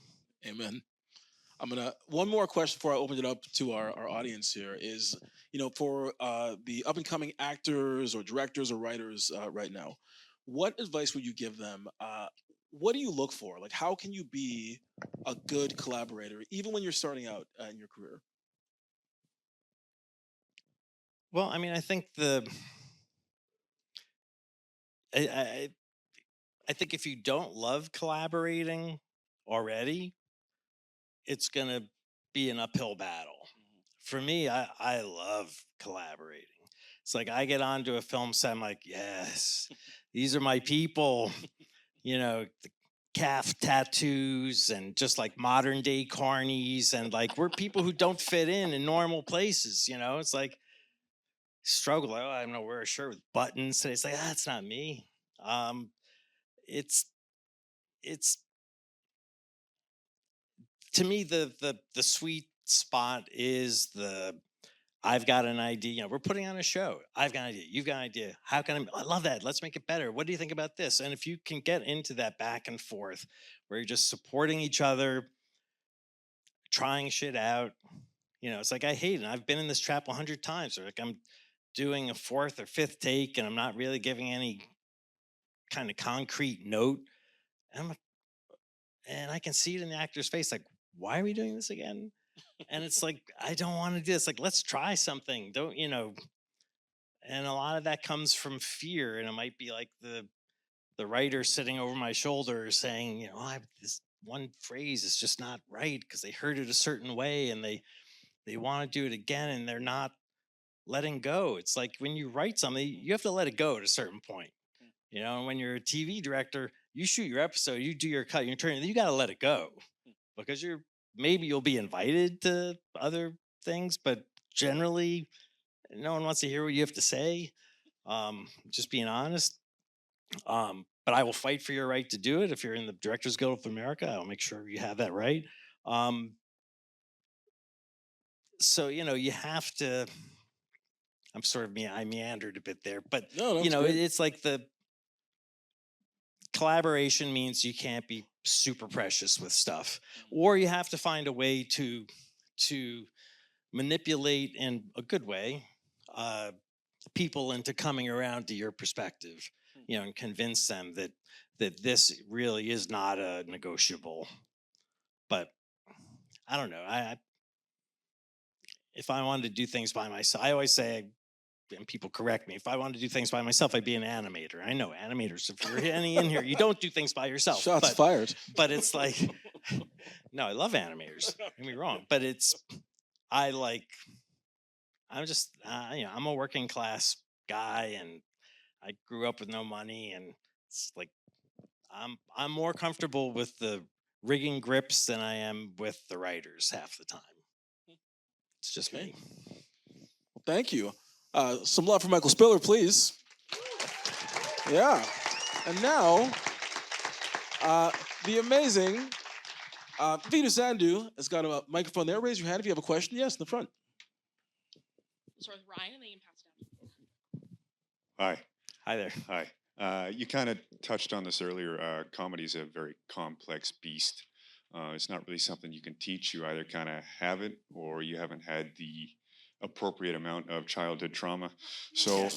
Amen. I'm gonna one more question before I open it up to our audience here is, for the up and coming actors or directors or writers right now, what advice would you give them? What do you look for? Like, how can you be a good collaborator even when you're starting out in your career? Well, I mean, I think I, I think if you don't love collaborating already, it's gonna be an uphill battle. For me, I love collaborating. It's like I get onto a film set, I'm like, yes, these are my people. The calf tattoos and just like modern day carnies, and like, we're people who don't fit in normal places. It's like, struggle. Like, oh, I don't know, wear a shirt with buttons today. It's like, that's not me. Um, it's it's to me, the sweet spot is the, I've got an idea. We're putting on a show. I've got an idea. You've got an idea. How can I love that? Let's make it better. What do you think about this? And if you can get into that back and forth where you're just supporting each other, trying shit out, it's like, I hate it. I've been in this trap 100 times. Or like, I'm doing a fourth or fifth take and I'm not really giving any kind of concrete note. And, and I can see it in the actor's face, like, why are we doing this again? And it's like, I don't want to do this. Like, let's try something. Don't, and a lot of that comes from fear. And it might be like the writer sitting over my shoulder saying, this one phrase is just not right because they heard it a certain way and they want to do it again and they're not letting go. It's like when you write something, you have to let it go at a certain point. And when you're a TV director, you shoot your episode, you do your cut, your turn, you got to let it go because maybe you'll be invited to other things, but generally, no one wants to hear what you have to say. Just being honest. But I will fight for your right to do it. If you're in the Directors Guild of America, I'll make sure you have that right. So you have to. I'm sort of I meandered a bit there, but No, it's like the collaboration means you can't be super precious with stuff, or you have to find a way to manipulate in a good way people into coming around to your perspective, and convince them that this really is not a negotiable. But I don't know. If I wanted to do things by myself, I always say, and people correct me, if I wanted to do things by myself, I'd be an animator. I know animators, if you're any in here, you don't do things by yourself. Shots fired. But it's like, no, I love animators. Don't get me wrong. But I'm just, I'm a working class guy and I grew up with no money. And it's like, I'm more comfortable with the rigging grips than I am with the writers half the time. It's just me. Well, thank you. Some love for Michael Spiller, please. Yeah. And now, the amazing Vita Sandu has got a microphone there. Raise your hand if you have a question. Yes, in the front. Start with Ryan and then you can pass it down. Hi. Hi there. Hi. You kind of touched on this earlier. Comedy is a very complex beast. It's not really something you can teach. You either kind of have it or you haven't had the appropriate amount of childhood trauma. So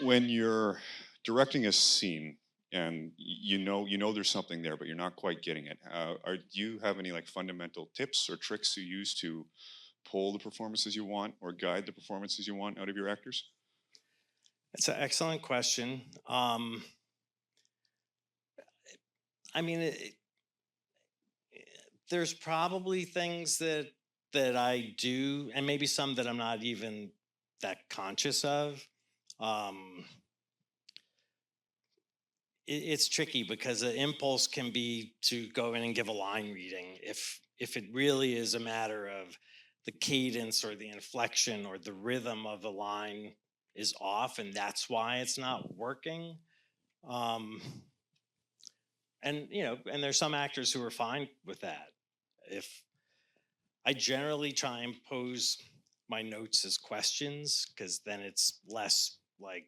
when you're directing a scene and you know there's something there, but you're not quite getting it, do you have any like fundamental tips or tricks you use to pull the performances you want or guide the performances you want out of your actors? That's an excellent question. There's probably things that I do, and maybe some that I'm not even that conscious of. It's tricky because the impulse can be to go in and give a line reading if it really is a matter of the cadence or the inflection or the rhythm of the line is off, and that's why it's not working. And there's some actors who are fine with that. If I generally try and pose my notes as questions, because then it's less like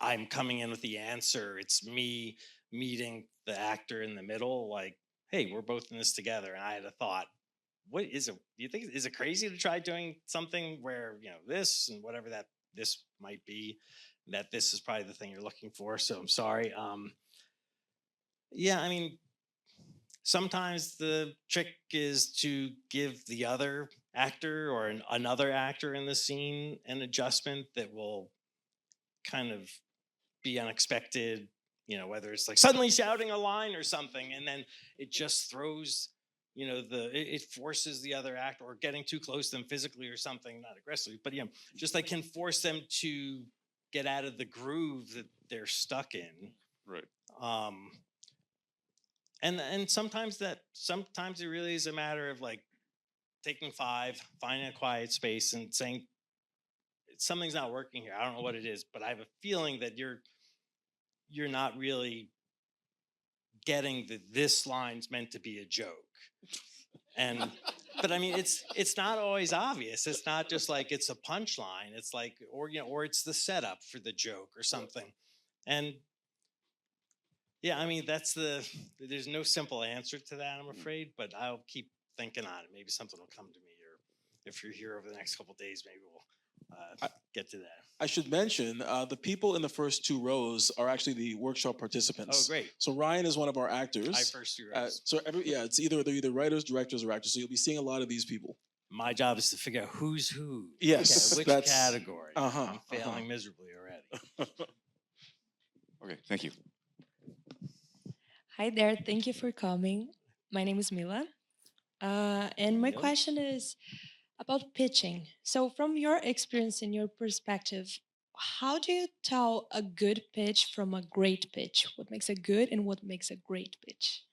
I'm coming in with the answer. It's me meeting the actor in the middle, like, hey, we're both in this together. And I had a thought, what is it? Do you think, is it crazy to try doing something where, this and whatever that this might be, that this is probably the thing you're looking for. So I'm sorry. Sometimes the trick is to give the other actor or another actor in the scene an adjustment that will kind of be unexpected, whether it's like suddenly shouting a line or something, and then it just throws, it forces the other actor, or getting too close to them physically or something, not aggressively, but just like can force them to get out of the groove that they're stuck in. Right. And sometimes it really is a matter of like taking 5, finding a quiet space and saying, something's not working here. I don't know what it is, but I have a feeling that you're not really getting that this line's meant to be a joke. But it's not always obvious. It's not just like it's a punchline. It's like, or it's the setup for the joke or something. And there's no simple answer to that, I'm afraid, but I'll keep thinking on it. Maybe something will come to me, or if you're here over the next couple of days, maybe I- get to that. I should mention the people in the first two rows are actually the workshop participants. Oh, great. So Ryan is one of our actors. I first two rows. So it's they're either writers, directors, or actors. So you'll be seeing a lot of these people. My job is to figure out who's who. Yes, Okay, which that's- category. uh-huh, I'm failing miserably already. Okay, thank you. Hi there. Thank you for coming. My name is Mila. And my Mila. question is about pitching. So, from your experience and your perspective, how do you tell a good pitch from a great pitch? What makes a good and what makes a great pitch?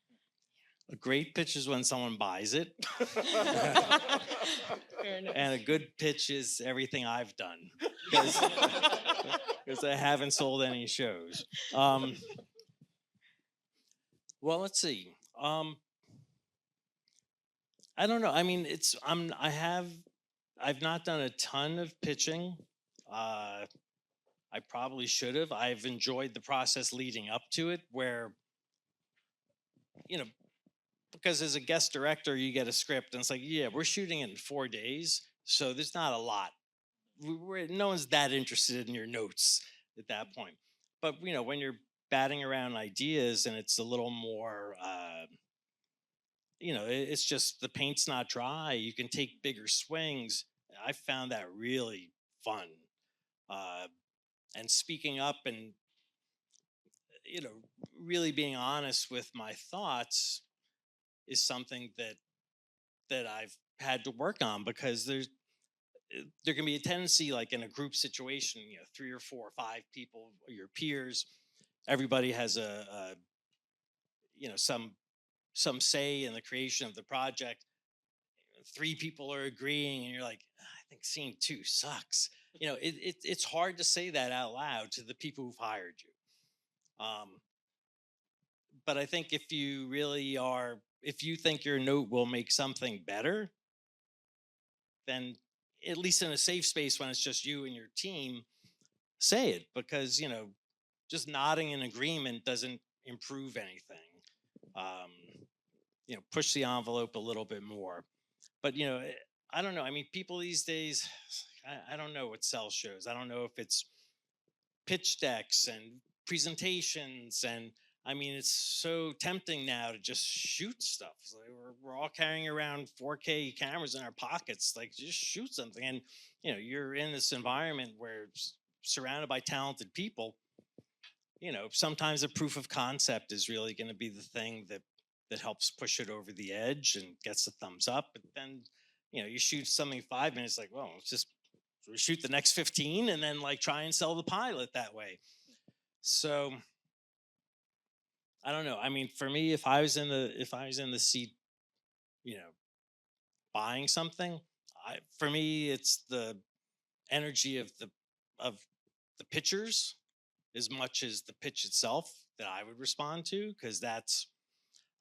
A great pitch is when someone buys it, Fair enough. and a good pitch is everything I've done because I haven't sold any shows. Well, let's see. I don't know. I mean, I've not done a ton of pitching. I probably should have. I've enjoyed the process leading up to it, where because as a guest director, you get a script and it's like, yeah, we're shooting it in 4 days, so there's not a lot. No one's that interested in your notes at that point. But when you're batting around ideas and it's a little more, it's just the paint's not dry. You can take bigger swings. I found that really fun. And speaking up and really being honest with my thoughts is something that I've had to work on, because there can be a tendency, like in a group situation, 3 or 4 or 5 people, your peers, everybody has some say in the creation of the project. 3 people are agreeing, and you're like, I think scene 2 sucks. It's hard to say that out loud to the people who've hired you. But I think if you think your note will make something better, then at least in a safe space when it's just you and your team, say it, because just nodding in agreement doesn't improve anything. Push the envelope a little bit more. But I don't know. I mean, people these days, I don't know what sells shows. I don't know if it's pitch decks and presentations, and I mean, it's so tempting now to just shoot stuff. So we're all carrying around 4K cameras in our pockets. Like, just shoot something. And, you're in this environment where it's surrounded by talented people. Sometimes a proof of concept is really going to be the thing that helps push it over the edge and gets the thumbs up. But then, you shoot something 5 minutes, like, well, let's just shoot the next 15 and then try and sell the pilot that way. So I don't know. I mean, for me, if I was in the seat, buying something, for me, it's the energy of the pitchers as much as the pitch itself that I would respond to, because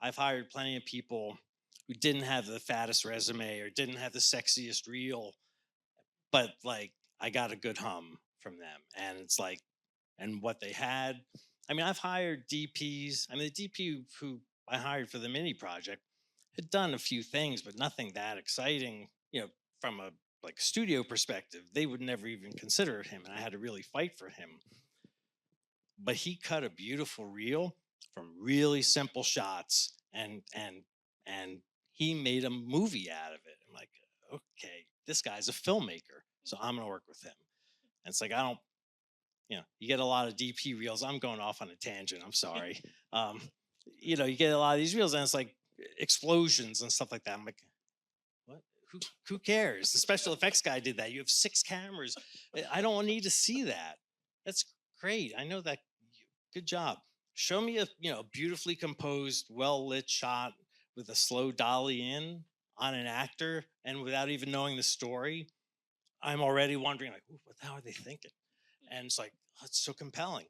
I've hired plenty of people who didn't have the fattest resume or didn't have the sexiest reel, but I got a good hum from them, and it's and what they had. I mean, I've hired DPs. I mean, the DP who I hired for the mini project had done a few things, but nothing that exciting. From a studio perspective, they would never even consider him, and I had to really fight for him. But he cut a beautiful reel from really simple shots, and he made a movie out of it. I'm like, okay, this guy's a filmmaker, so I'm gonna work with him. And it's I don't. You get a lot of DP reels. I'm going off on a tangent. I'm sorry. You get a lot of these reels, and it's explosions and stuff like that. I'm like, what? Who cares? The special effects guy did that. You have 6 cameras. I don't need to see that. That's great. I know that. Good job. Show me a beautifully composed, well lit shot with a slow dolly in on an actor, and without even knowing the story, I'm already wondering what the hell are they thinking? And it's it's so compelling.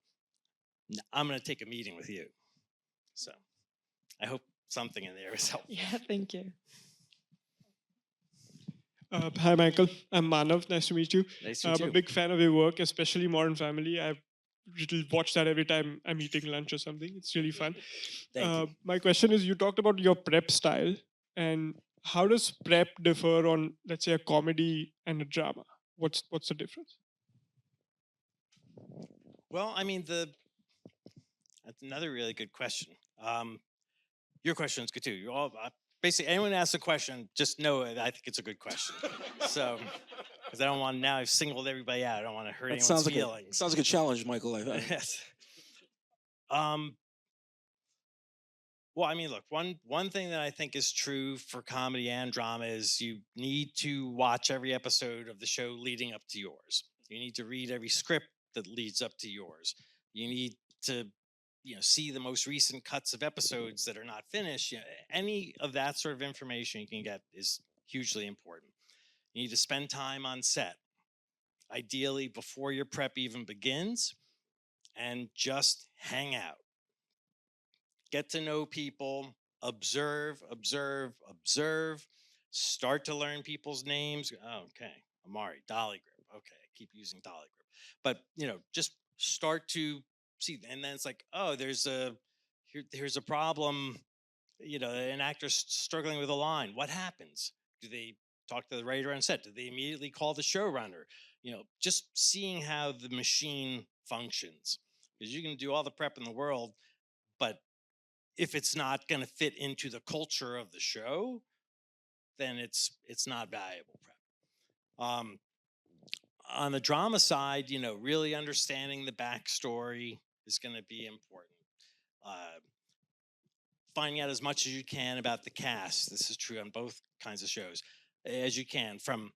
I'm going to take a meeting with you. So I hope something in there is helpful. Yeah, thank you. Hi, Michael. I'm Manav. Nice to meet you. Nice to I'm meet a you. big fan of your work, especially Modern Family. I've watch that every time I'm eating lunch or something. It's really fun. Thank you. My question is, you talked about your prep style, and how does prep differ on, let's say, a comedy and a drama? What's the difference? Well, I mean, that's another really good question. Your question is good too. You all basically anyone asks a question, just know that I think it's a good question. So, because I don't want now I've singled everybody out. I don't want to hurt That anyone's sounds feelings. like a challenge, Michael. Yes. Well, I mean, look, one thing that I think is true for comedy and drama is you need to watch every episode of the show leading up to yours. You need to read every script that leads up to yours. You need to, see the most recent cuts of episodes that are not finished. Any of that sort of information you can get is hugely important. You need to spend time on set, ideally before your prep even begins, and just hang out. Get to know people, observe, observe, observe, start to learn people's names. Oh, okay, Amari, Dolly Grip. Okay, I keep using Dolly Grip. But, just start to see. And then it's like, oh, here's a problem. An actor's struggling with a line. What happens? Do they talk to the writer on set? Do they immediately call the showrunner? Just seeing how the machine functions. Because you can do all the prep in the world, but if it's not going to fit into the culture of the show, then it's not valuable prep. On the drama side, really understanding the backstory is going to be important. Finding out as much as you can about the cast. This is true on both kinds of shows, as you can, from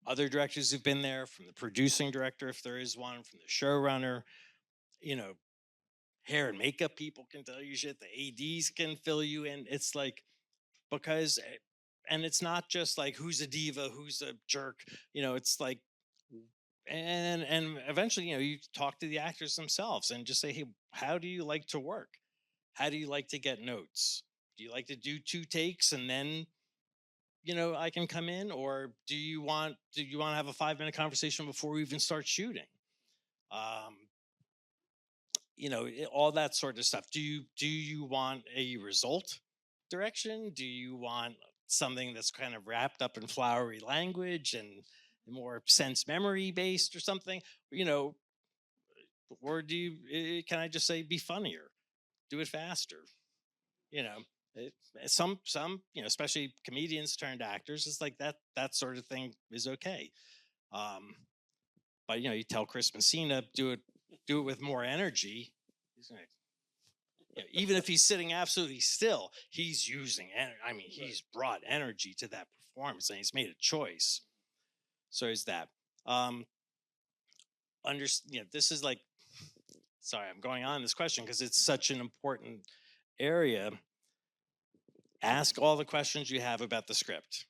other directors who've been there, from the producing director, if there is one, from the showrunner. Hair and makeup people can tell you shit. The ADs can fill you in. It's like, because, and it's not just like who's a diva, who's a jerk. It's like, and eventually, you talk to the actors themselves and just say, hey, how do you like to work? How do you like to get notes? Do you like to do 2 takes and then I can come in, or do you want to have a 5-minute conversation before we even start shooting? All that sort of stuff. Do you want a result direction? Do you want something that's kind of wrapped up in flowery language and more sense memory based or something? Or do you can I just say be funnier, do it faster? you know some especially comedians turned actors, it's like that sort of thing is okay. But you tell Chris Messina, do it with more energy. He's gonna, even if he's sitting absolutely still, he's using I mean, he's brought energy to that performance and he's made a choice. So is that this is like, sorry, I'm going on this question because it's such an important area. Ask all the questions you have about the script.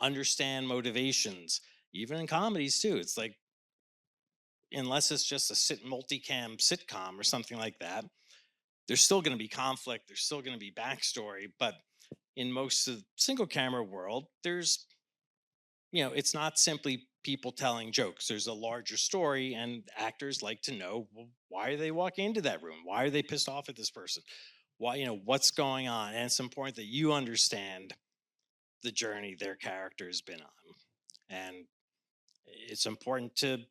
Understand motivations, even in comedies too. It's like, unless it's just a multicam sitcom or something like that, there's still going to be conflict. There's still going to be backstory. But in most of the single camera world, there's, it's not simply people telling jokes. There's a larger story, and actors like to know, well, why are they walking into that room? Why are they pissed off at this person? Why, what's going on? And it's important that you understand the journey their character has been on. And it's important to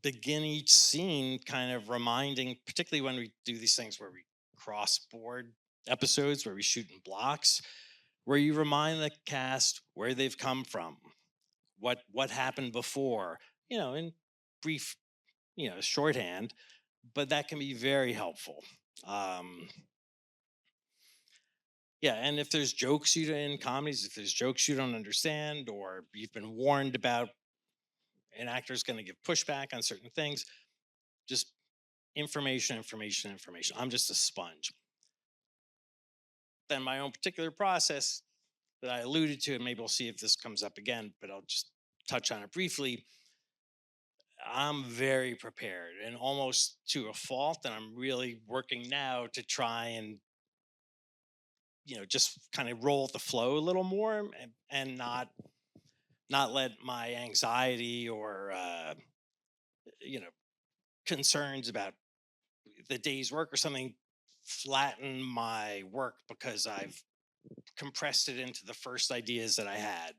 begin each scene kind of reminding, particularly when we do these things where we cross board episodes, where we shoot in blocks, where you remind the cast where they've come from, what happened before, in brief, shorthand, but that can be very helpful. Yeah, and if there's jokes in comedies, if there's jokes you don't understand, or you've been warned about an actor's going to give pushback on certain things, just information, information, information. I'm just a sponge. Then my own particular process that I alluded to, and maybe we'll see if this comes up again, but I'll just touch on it briefly. I'm very prepared and almost to a fault, and I'm really working now to try and just kind of roll with the flow a little more, and not let my anxiety or concerns about the day's work or something flatten my work because I've compressed it into the first ideas that I had.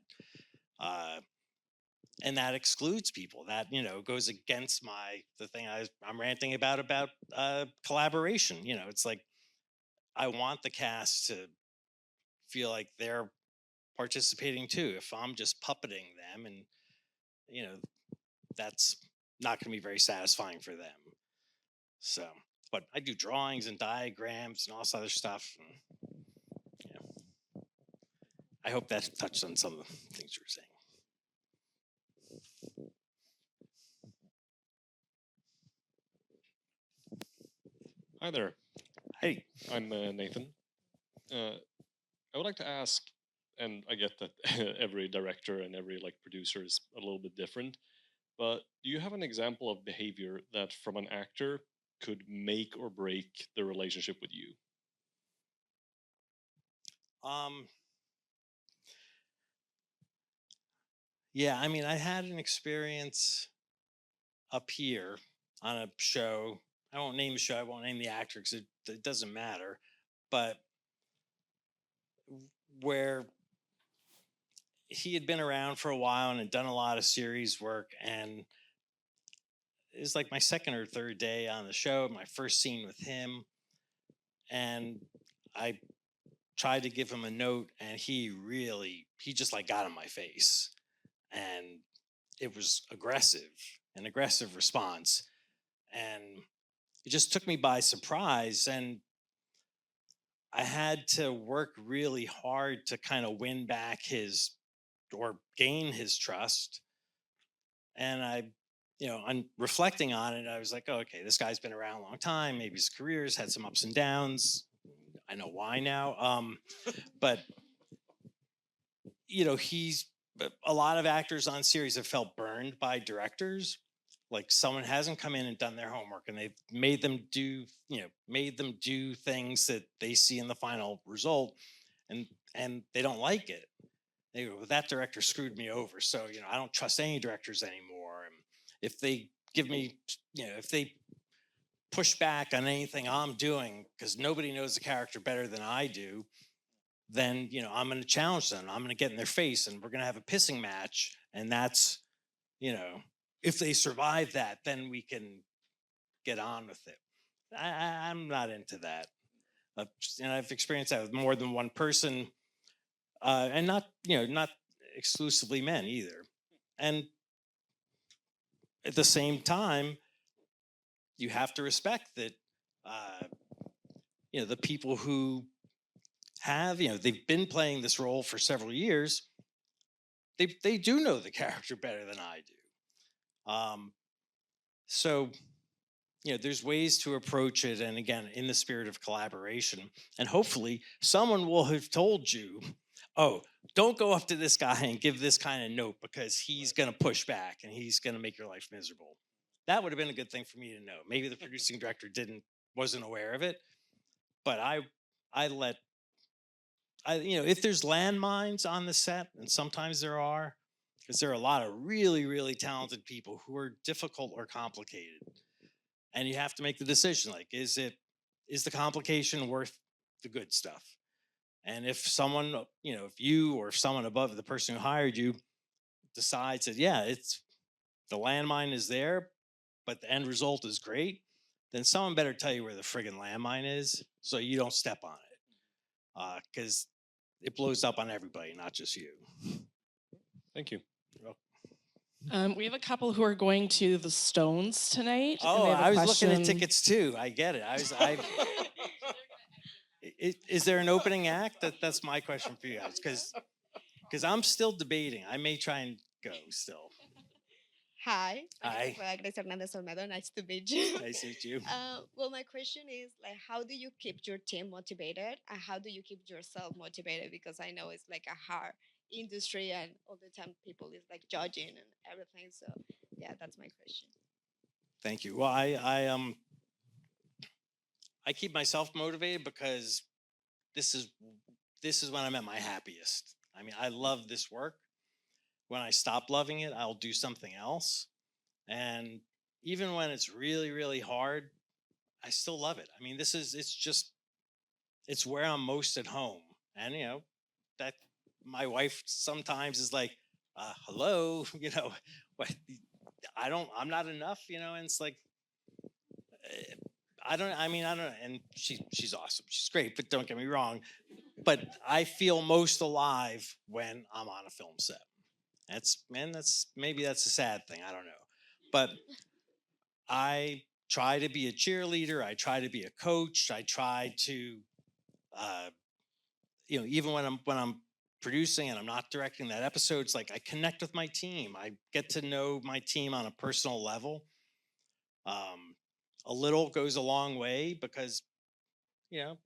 and that excludes people. That goes against the thing I'm ranting about collaboration. It's like I want the cast to feel like they're participating too. If I'm just puppeting them, and that's not going to be very satisfying for them. So, but I do drawings and diagrams and all this other stuff. And, I hope that touched on some of the things you were saying. Hi there, Hey, I'm Nathan. I would like to ask, and I get that every director and every producer is a little bit different, but do you have an example of behavior that from an actor could make or break the relationship with you? Yeah, I mean, I had an experience up here on a show. I won't name the show. I won't name the actor because it doesn't matter. But where he had been around for a while and had done a lot of series work, and it was like my second or third day on the show, my first scene with him, and I tried to give him a note, and he just got in my face, and it was an aggressive response, and it just took me by surprise, and I had to work really hard to kind of win back or gain his trust. And on reflecting on it, I was like, oh, okay, this guy's been around a long time. Maybe his career's had some ups and downs. I know why now. But a lot of actors on series have felt burned by directors. Like someone hasn't come in and done their homework, and they've made them do things that they see in the final result, and they don't like it. They go, well, that director screwed me over, so I don't trust any directors anymore. And if they give me, if they push back on anything I'm doing because nobody knows the character better than I do, then I'm going to challenge them. I'm going to get in their face, and we're going to have a pissing match. And that's if they survive that, then we can get on with it. I'm not into that. I've experienced that with more than one person, and not exclusively men either. And at the same time, you have to respect that the people who have they've been playing this role for several years. They do know the character better than I do. So there's ways to approach it, and again, in the spirit of collaboration. And hopefully, someone will have told you, "Oh, don't go up to this guy and give this kind of note because he's going to push back and he's going to make your life miserable." That would have been a good thing for me to know. Maybe the producing director wasn't aware of it, but if there's landmines on the set, and sometimes there are, because there are a lot of really, really talented people who are difficult or complicated. And you have to make the decision, like, is the complication worth the good stuff? And if someone, if you or someone above the person who hired you decides that, yeah, the landmine is there, but the end result is great, then someone better tell you where the friggin' landmine is so you don't step on it. Because it blows up on everybody, not just you. Thank you. We have a couple who are going to the Stones tonight. and Oh, they have a I was looking at question. tickets too. I get it. Is there an opening act? That's my question for you guys, because I'm still debating. I may try and go still. Hi. Hi. Grace Hernandez Olmedo. Nice to meet you. Nice to meet you. Well, my question is how do you keep your team motivated, and how do you keep yourself motivated? Because I know it's like a hard industry, and all the time people is judging and everything. So yeah, that's my question. Thank you. Well, I keep myself motivated because this is when I'm at my happiest. I mean, I love this work. When I stop loving it, I'll do something else. And even when it's really, really hard, I still love it. I mean, it's where I'm most at home. And that my wife sometimes is like, hello, what, I'm not enough, and it's like, I don't know. And she's awesome. She's great, but don't get me wrong. But I feel most alive when I'm on a film set. That's a sad thing. I don't know. But I try to be a cheerleader. I try to be a coach. I try to, uh, even when I'm producing and I'm not directing that episode, it's like I connect with my team. I get to know my team on a personal level. Um, a little goes a long way because you know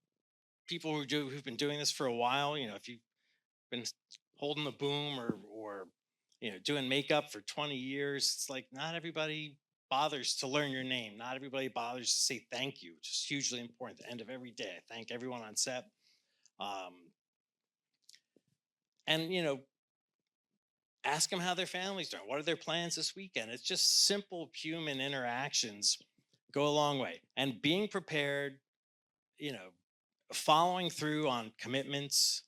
people who've been doing this for a while. If you've been holding the boom or doing makeup for 20 years, it's like not everybody bothers to learn your name. Not everybody bothers to say thank you, which is hugely important. At the end of every day, I thank everyone on set. Um, and ask them how their family's doing. What are their plans this weekend? It's just simple human interactions go a long way. And being prepared, you know, following through on commitments,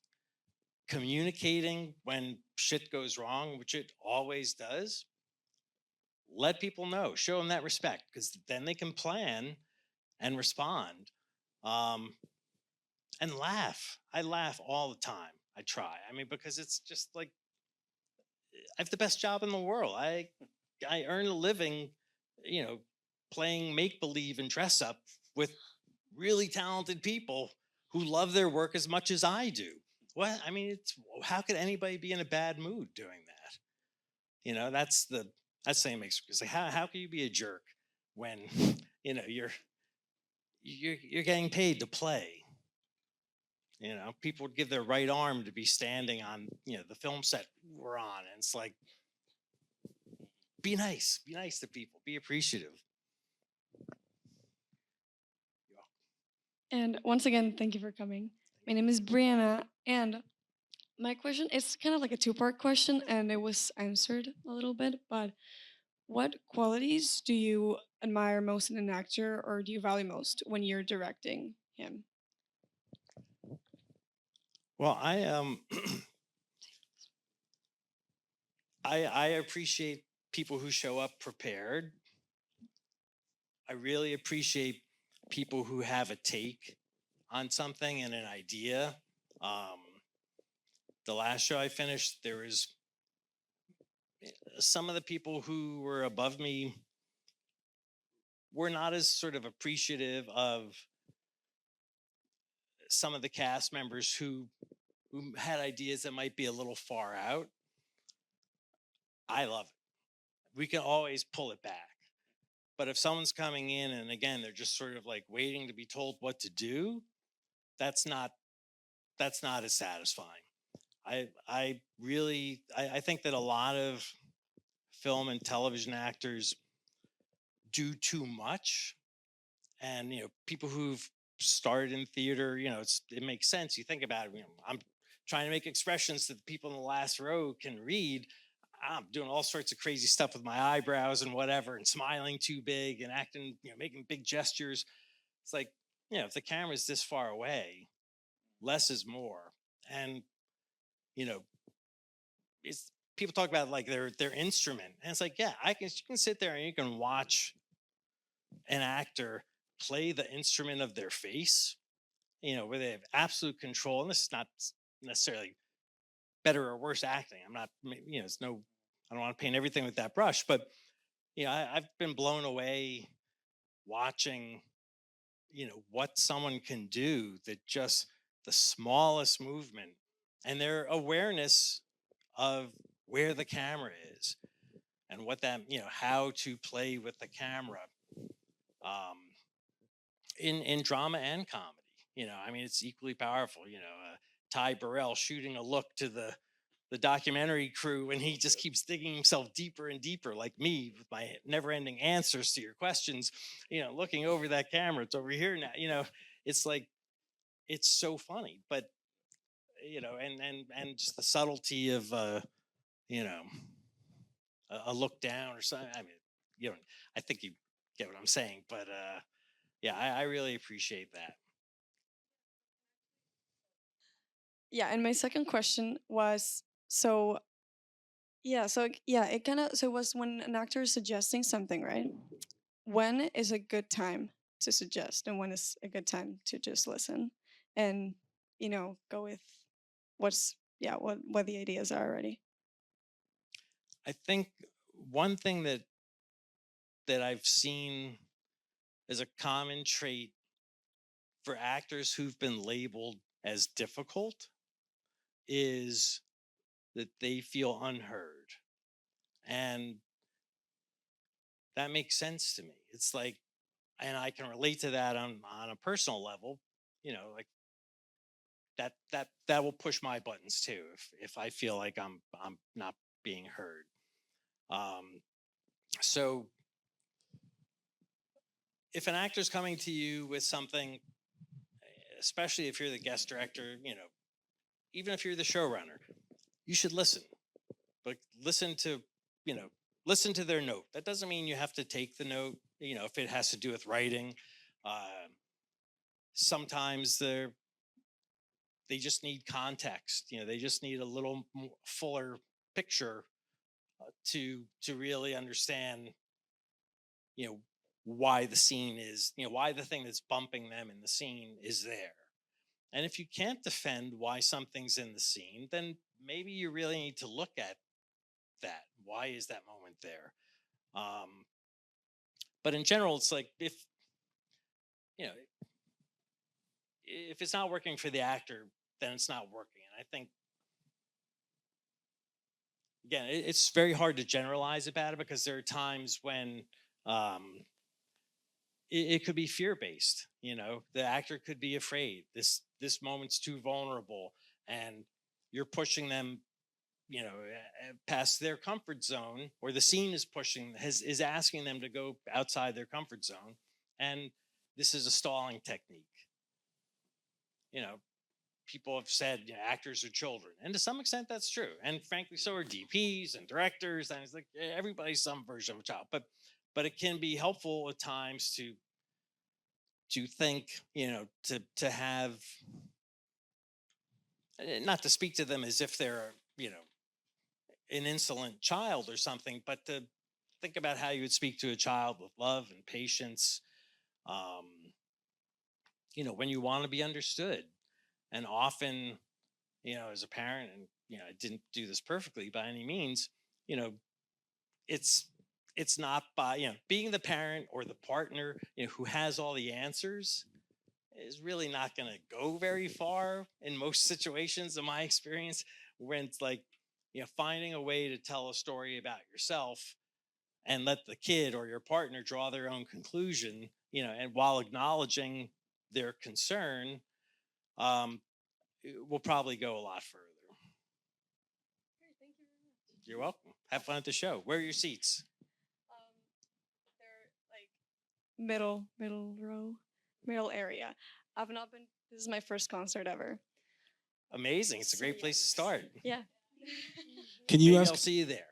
communicating when shit goes wrong, which it always does. Let people know, show them that respect, because then they can plan and respond, um, and laugh. I laugh all the time. I try. I mean, because it's just like I have the best job in the world. I earn a living, you know, playing make believe and dress up with really talented people who love their work as much as I do. What I mean, it's how could anybody be in a bad mood doing that? That's saying makes it's like how can you be a jerk when you're getting paid to play? People would give their right arm to be standing on the film set we're on, and it's like be nice to people, be appreciative. And once again, thank you for coming. My name is Brianna, and my question is kind of like a two-part question, and it was answered a little bit. But what qualities do you admire most in an actor, or do you value most when you're directing him? Well, I appreciate people who show up prepared. I really appreciate people who have a take on something and an idea. Um, the last show I finished, there was some of the people who were above me were not as sort of appreciative of some of the cast members who had ideas that might be a little far out. I love it. We can always pull it back. But if someone's coming in and again they're just sort of like waiting to be told what to do, that's not as satisfying. I think that a lot of film and television actors do too much, and people who've started in theater, it makes sense. You think about it. I'm trying to make expressions that the people in the last row can read. I'm doing all sorts of crazy stuff with my eyebrows and whatever, and smiling too big and acting, making big gestures. It's like, if the camera's this far away, less is more. And you know, it's people talk about like their instrument, and it's like, yeah, you can sit there and you can watch an actor play the instrument of their face, where they have absolute control. And this is not necessarily better or worse acting. I'm not, it's no, I don't want to paint everything with that brush, but I've been blown away watching, what someone can do, that just the smallest movement and their awareness of where the camera is and what that, how to play with the camera, um, in drama and comedy. I mean, it's equally powerful. Ty Burrell shooting a look to the documentary crew, and he just keeps digging himself deeper and deeper, like me with my never-ending answers to your questions. Looking over that camera, it's over here now. It's like it's so funny, but and just the subtlety of you know a look down or something. I mean, you know, I think you get what I'm saying, but yeah, I really appreciate that. Yeah, and my second question was, so Yeah, so yeah, it kind of so it was when an actor is suggesting something, right? When is a good time to suggest, and when is a good time to just listen, and go with what the ideas are already. I think one thing that I've seen as a common trait for actors who've been labeled as difficult is that they feel unheard. And that makes sense to me. It's like, and I can relate to that on a personal level, like that will push my buttons too if I feel like I'm not being heard. Um, so if an actor's coming to you with something, especially if you're the guest director, even if you're the showrunner, you should listen. But listen to, you know, listen to their note. That doesn't mean you have to take the note. If it has to do with writing, sometimes they just need context. They just need a little more fuller picture to really understand, you know, why the scene is, why the thing that's bumping them in the scene is there. And if you can't defend why something's in the scene, then maybe you really need to look at that. Why is that moment there? Um, but in general, it's like you know if it's not working for the actor, then it's not working. And I think again, it's very hard to generalize about it because there are times when um, it could be fear based. The actor could be afraid this moment's too vulnerable, and you're pushing them past their comfort zone, or the scene is is asking them to go outside their comfort zone, and this is a stalling technique. you know People have said actors are children, and to some extent that's true, and frankly so are DPs and directors, and it's like everybody's some version of a child, but it can be helpful at times to think, to have, not to speak to them as if they're an insolent child or something, but to think about how you would speak to a child with love and patience. Um, when you want to be understood, and often, as a parent, and I didn't do this perfectly by any means. You know, it's it's not by being the parent or the partner who has all the answers is really not going to go very far in most situations, in my experience, when it's like finding a way to tell a story about yourself and let the kid or your partner draw their own conclusion, and while acknowledging their concern, um, it will probably go a lot further. Great, thank you very much. You're welcome. Have fun at the show. Where are your seats? They're like middle row, middle area. I've not been. This is my first concert ever. Amazing. It's a So, great yeah. place to start. Yeah. Can you Maybe ask? I'll see you there.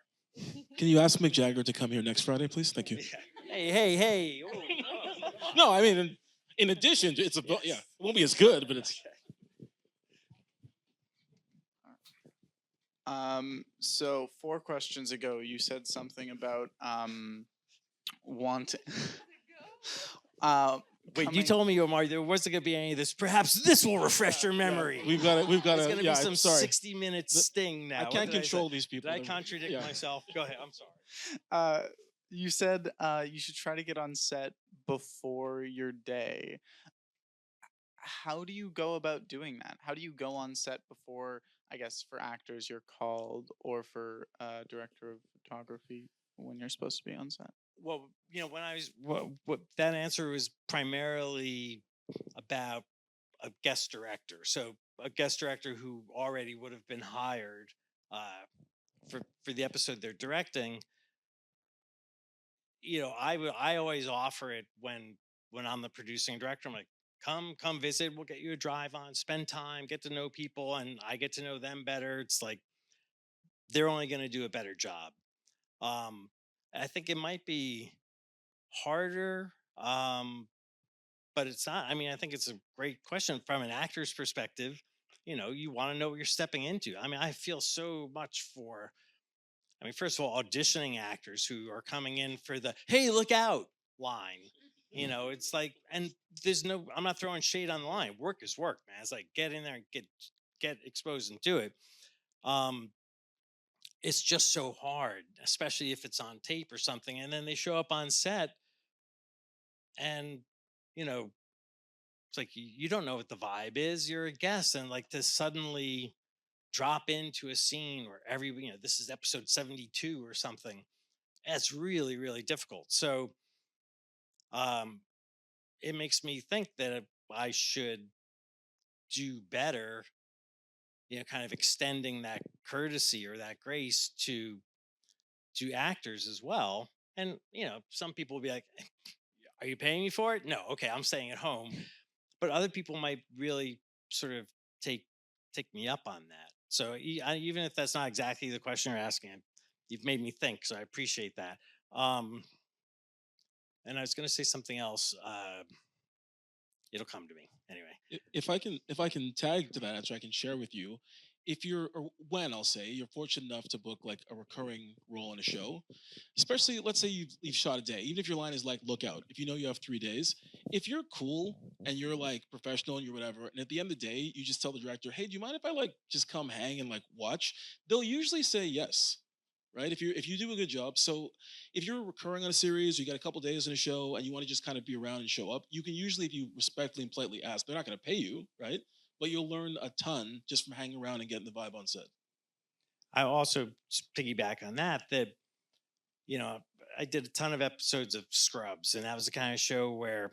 Can you ask Mick Jagger to come here next Friday, please? Thank you. Yeah. Hey. Ooh, oh. No, I mean, in addition, it's yeah, it won't be as good, but it's. So 4 questions ago, you said something about wanting. Wait, you told me, Omar, there wasn't going to be any of this. Perhaps this will refresh your memory. We've got it. We've got It's it. going to Yeah, be some I'm sorry. 60-minute sting now. I What can't did control say? these people. Did I contradict Yeah. myself? Go ahead. I'm sorry. You said you should try to get on set before your day. How do you go about doing that? How do you go on set before, I guess, for actors you're called, or for director of photography when you're supposed to be on set? Well, when I was, what that answer was primarily about a guest director. So a guest director who already would have been hired for the episode they're directing. I always offer it when I'm the producing director. I'm like, come visit. We'll get you a drive on, spend time, get to know people, and I get to know them better. It's like they're only going to do a better job. Um, I think it might be harder, but it's not. I mean, I think it's a great question from an actor's perspective. You want to know what you're stepping into. I mean, I feel so much for I mean, first of all, auditioning actors who are coming in for the "Hey, look out" line. You know, it's like, and I'm not throwing shade on the line. Work is work, man. It's like get in there and get exposed and do it. Um, it's just so hard, especially if it's on tape or something, and then they show up on set, and you know, it's like you don't know what the vibe is. You're a guest, and like to suddenly drop into a scene where this is episode 72 or something. That's really, really difficult. So um, it makes me think that I should do better, kind of extending that courtesy or that grace to actors as well. And some people will be like, "Are you paying me for it?" No, okay, I'm staying at home. But other people might really sort of take take me up on that. So even if that's not exactly the question you're asking, you've made me think. So I appreciate that. Um, and I was going to say something else. It'll come to me anyway. If I can tag to that answer, I can share with you. If you're or when I'll say you're fortunate enough to book like a recurring role in a show, especially let's say you've shot a day, even if your line is like look out, if you know you have 3 days, if you're cool and you're like professional and you're whatever, and at the end of the day you just tell the director, hey, do you mind if I like just come hang and like watch? They'll usually say yes. Right, if you do a good job. So if you're recurring on a series, you got a couple days in a show, and you want to just kind of be around and show up, you can usually, if you respectfully and politely ask, they're not going to pay you, right? But you'll learn a ton just from hanging around and getting the vibe on set. I also piggyback on that. You know, I did a ton of episodes of Scrubs, and that was the kind of show where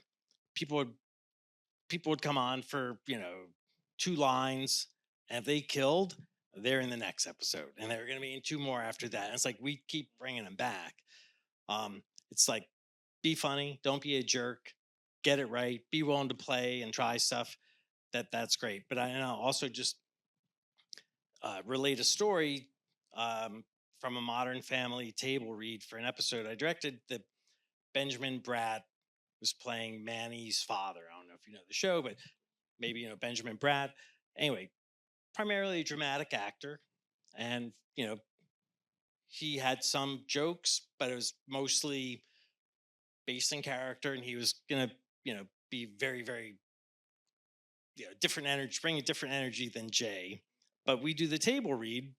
people would people would come on for 2 lines, and if they killed, they're in the next episode, and they're going to be in 2 more after that. And it's like we keep bringing them back. It's like be funny, don't be a jerk, get it right, be willing to play and try stuff. That's great. But I also just relate a story from a Modern Family table read for an episode I directed that Benjamin Bratt was playing Manny's father. I don't know if you know the show, but maybe you know Benjamin Bratt. Anyway, primarily a dramatic actor, and he had some jokes, but it was mostly based in character, and he was gonna be very very different energy, bring a different energy than Jay. But we do the table read,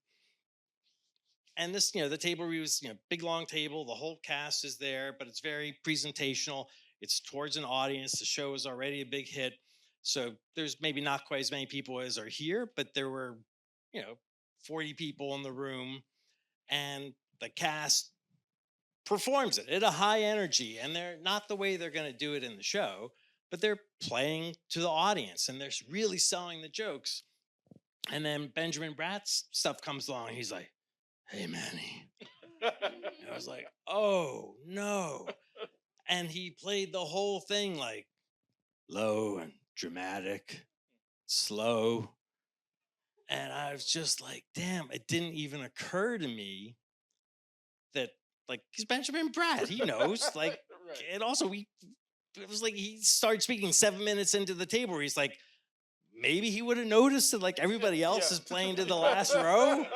and this the table read was big long table, the whole cast is there, but it's very presentational. It's towards an audience. The show is already a big hit, so there's maybe not quite as many people as are here, but there were 40 people in the room, and the cast performs it at a high energy, and they're not the way they're going to do it in the show, but they're playing to the audience and they're really selling the jokes. And then Benjamin Bratt's stuff comes along, and he's like, "Hey, Manny." And I was like, "Oh no." And he played the whole thing like low and dramatic, slow. And I was just like, damn, it didn't even occur to me that like he's Benjamin Bratt. He knows. Like, and also it was like he started speaking 7 minutes into the table where he's like, maybe he would have noticed that like everybody else is playing to the last row.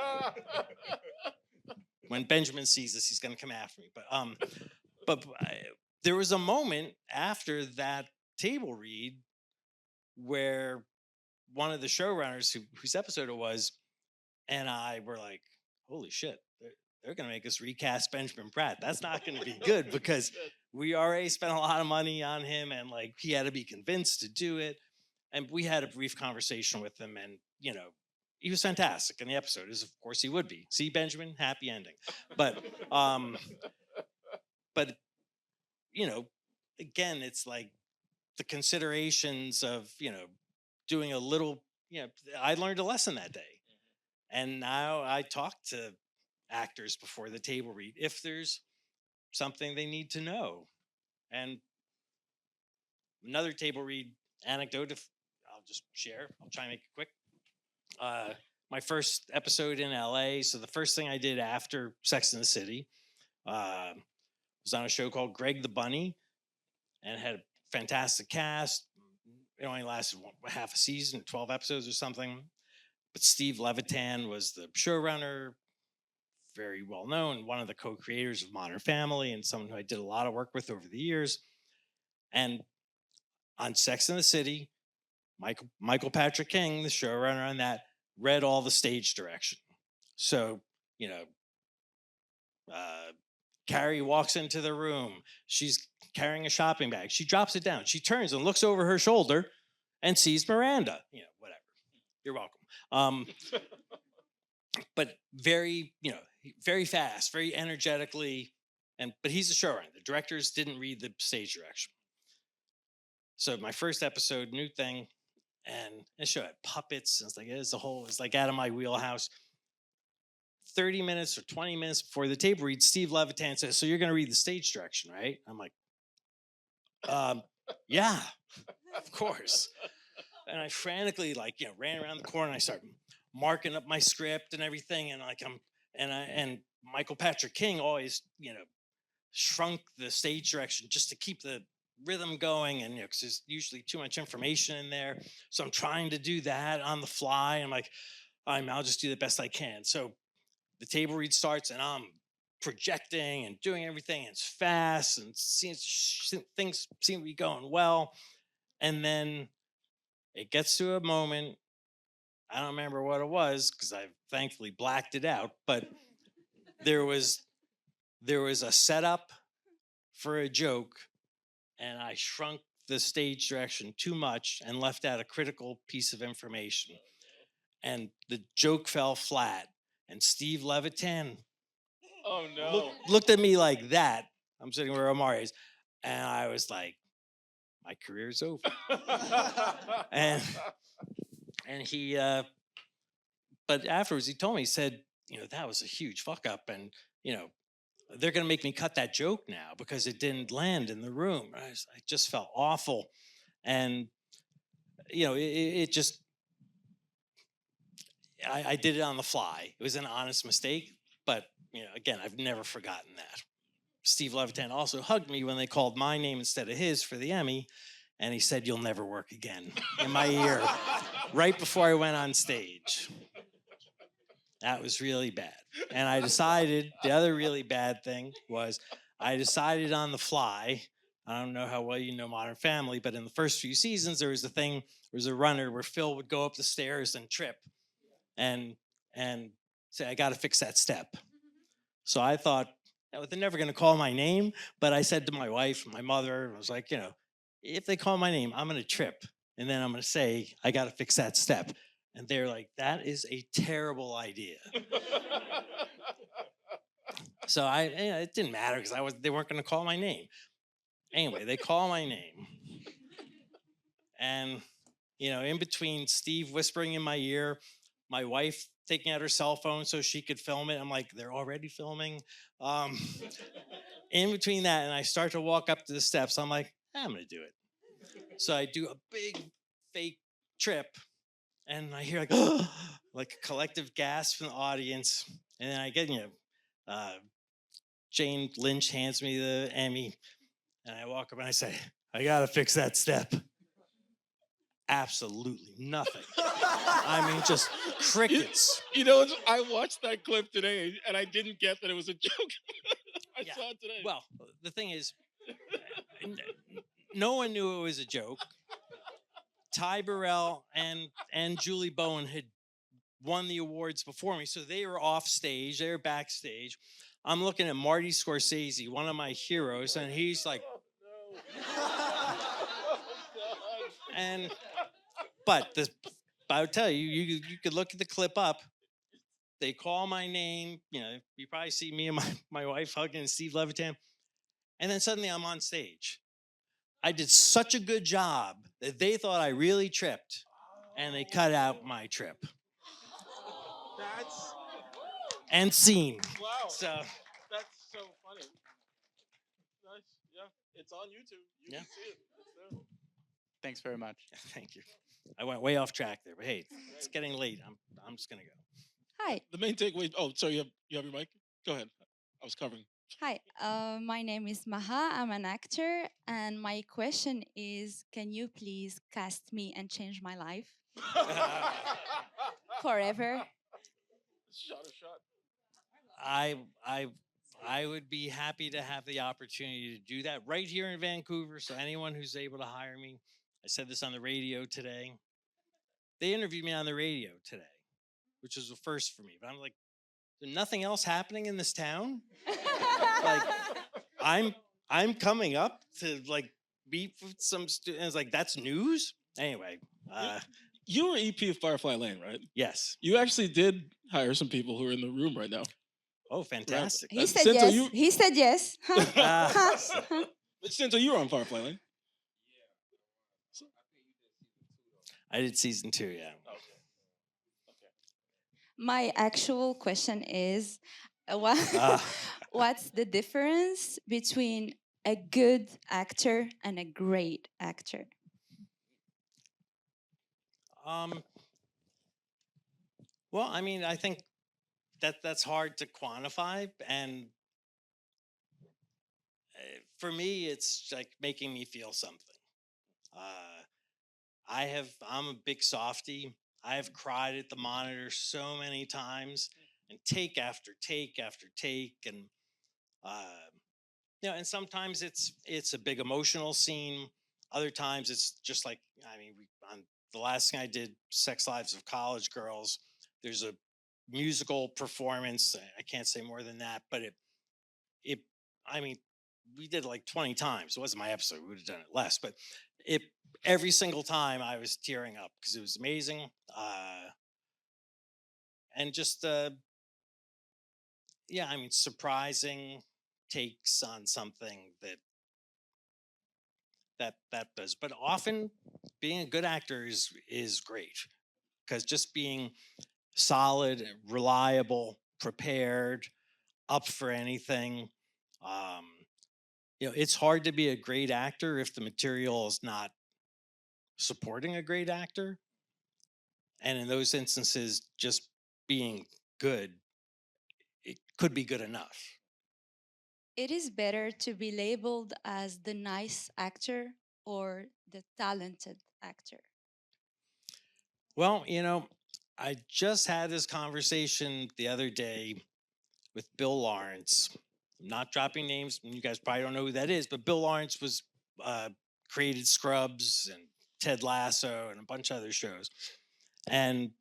When Benjamin sees this, he's gonna come after me. But there was a moment after that table read where one of the showrunners whose episode it was and I were like, holy shit, they're going to make us recast Benjamin Bratt. That's not going to be good because we already spent a lot of money on him, and like he had to be convinced to do it. And we had a brief conversation with him, and he was fantastic in the episode, as of course he would be. See, Benjamin, happy ending. But but again, it's like the considerations of doing a little. I learned a lesson that day. And now I talk to actors before the table read if there's something they need to know. And another table read anecdote, if I'll just share, I'll try and make it quick. My first episode in LA. So the first thing I did after Sex and the City was on a show called Greg the Bunny, and it had a fantastic cast. It only lasted half a season, 12 episodes or something. But Steve Levitan was the showrunner. very well known, one of the co-creators of Modern Family and someone who I did a lot of work with over the years. And on Sex and the City, Michael Patrick King, the showrunner on that, read all the stage direction. So, Carrie walks into the room. She's carrying a shopping bag. She drops it down. She turns and looks over her shoulder and sees Miranda. Whatever. You're welcome. But very, very fast, very energetically. But he's the showrunner. The directors didn't read the stage direction. So my first episode, new thing, and the show had puppets. And it's like out of my wheelhouse. 30 minutes or 20 minutes before the tape read, Steve Levitan says, "So you're going to read the stage direction, right?" I'm like, "Yeah, of course." And I frantically ran around the corner and I started marking up my script and everything. And and Michael Patrick King always, shrunk the stage direction just to keep the rhythm going. And, because there's usually too much information in there. So I'm trying to do that on the fly. I'm like, I'll just do the best I can. So the table read starts and I'm projecting and doing everything. And it's fast and things seem to be going well. And then it gets to a moment, I don't remember what it was because I've thankfully blacked it out, but there was a setup for a joke and I shrunk the stage direction too much and left out a critical piece of information. And the joke fell flat. And Steve Levitan looked at me like that. I'm sitting where Omari is. And I was like, my career's over. and he, but afterwards he told me, he said, that was a huge fuck up. And, they're going to make me cut that joke now because it didn't land in the room. I just felt awful. And, it just, I did it on the fly. It was an honest mistake, but again, I've never forgotten that. Steve Levitan also hugged me when they called my name instead of his for the Emmy, and he said, "You'll never work again," in my ear, right before I went on stage. That was really bad. And I decided, the other really bad thing was, I decided on the fly. I don't know how well you know Modern Family, but in the first few seasons, there was a runner where Phil would go up the stairs and trip. And say, "I got to fix that step." So I thought, they're never going to call my name. But I said to my wife, my mother, I was like, if they call my name, I'm going to trip. And then I'm going to say, "I got to fix that step." And they're like, "That is a terrible idea." So it didn't matter because they weren't going to call my name. Anyway, they call my name. And, in between Steve whispering in my ear, my wife taking out her cell phone so she could film it. I'm like, they're already filming. In between that, and I start to walk up to the steps. I'm like, I'm going to do it. So I do a big fake trip, and I hear like a collective gasp from the audience. And then I get, Jane Lynch hands me the Emmy, and I walk up and I say, "I got to fix that step." Absolutely nothing. I mean, just crickets. I watched that clip today and I didn't get that it was a joke. I saw it today. Well, the thing is, no one knew it was a joke. Ty Burrell and Julie Bowen had won the awards before me, so they were off stage. They were backstage. I'm looking at Marty Scorsese, one of my heroes, and he's like, but I would tell you, you could look at the clip up. They call my name. You probably see me and my wife hugging Steve Levitan. And then suddenly I'm on stage. I did such a good job that they thought I really tripped. And they cut out my trip. That's And scene. wow. So That's so funny. Nice. Yeah, it's on YouTube. You can see it. It's there. Thanks very much. thank you. I went way off track there, but hey, it's getting late. I'm just gonna go. Hi. The main takeaway. Oh, sorry. You have your mic. Go ahead. I was covering. Hi. My name is Maha. I'm an actor, and my question is: can you please cast me and change my life forever? Shot or shot. I I would be happy to have the opportunity to do that right here in Vancouver. So anyone who's able to hire me, I said this on the radio today. They interviewed me on the radio today, which was a first for me. But I'm like, there's nothing else happening in this town. Like, I'm I'm coming up to like meet with some students. Like, that's news. Anyway, You were EP of Firefly Lane, right? yes. You actually did hire some people who are in the room right now. Oh, fantastic. He said Sento, yes. you- He said yes. Ah. Sento, you were on Firefly Lane. I did season 2, yeah. My actual question is, what, Ah. what's the difference between a good actor and a great actor? Well, I mean, I think that's hard to quantify, and for me, it's like making me feel something. I'm a big softie. I have cried at the monitor so many times, and take after take after take, and and sometimes it's a big emotional scene. Other times it's just like, I mean, on the last thing I did, Sex Lives of College Girls, there's a musical performance. I can't say more than that, but it I mean, we did it like 20 times. It wasn't my episode. We would have done it less, but it every single time I was tearing up because it was amazing. And just yeah, I mean, surprising takes on something that does. But often being a good actor is great, because just being solid, reliable, prepared, up for anything. Um, it's hard to be a great actor if the material is not supporting a great actor. And in those instances, just being good, it could be good enough. It is better to be labeled as the nice actor or the talented actor. Well, I just had this conversation the other day with Bill Lawrence. I'm not dropping names, and you guys probably don't know who that is, but Bill Lawrence was created Scrubs and Ted Lasso and a bunch of other shows. And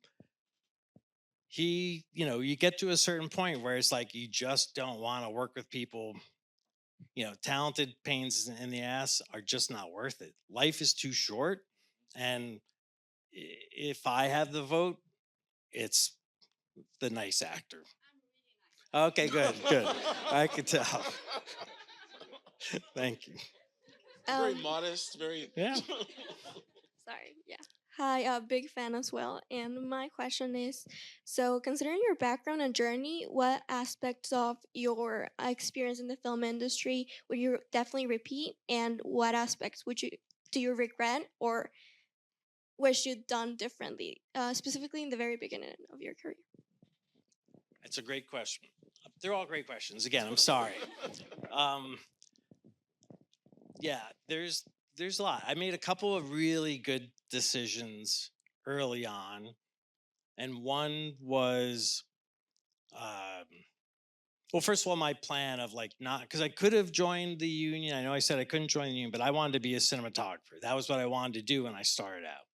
you get to a certain point where it's like you just don't want to work with people. Talented pains in the ass are just not worth it. Life is too short, and if I have the vote, it's the nice actor. Okay, good. I could tell. Thank you. Very modest, very. Yeah. Sorry, yeah. Hi, big fan as well. And my question is, so considering your background and journey, what aspects of your experience in the film industry would you definitely repeat, and what aspects do you regret or wish you'd done differently, specifically in the very beginning of your career? It's a great question. They're all great questions. Again, I'm sorry. Yeah, there's a lot. I made a couple of really good decisions early on, and one was, well, first of all, my plan of like not, because I could have joined the union. I know I said I couldn't join the union, but I wanted to be a cinematographer. That was what I wanted to do when I started out,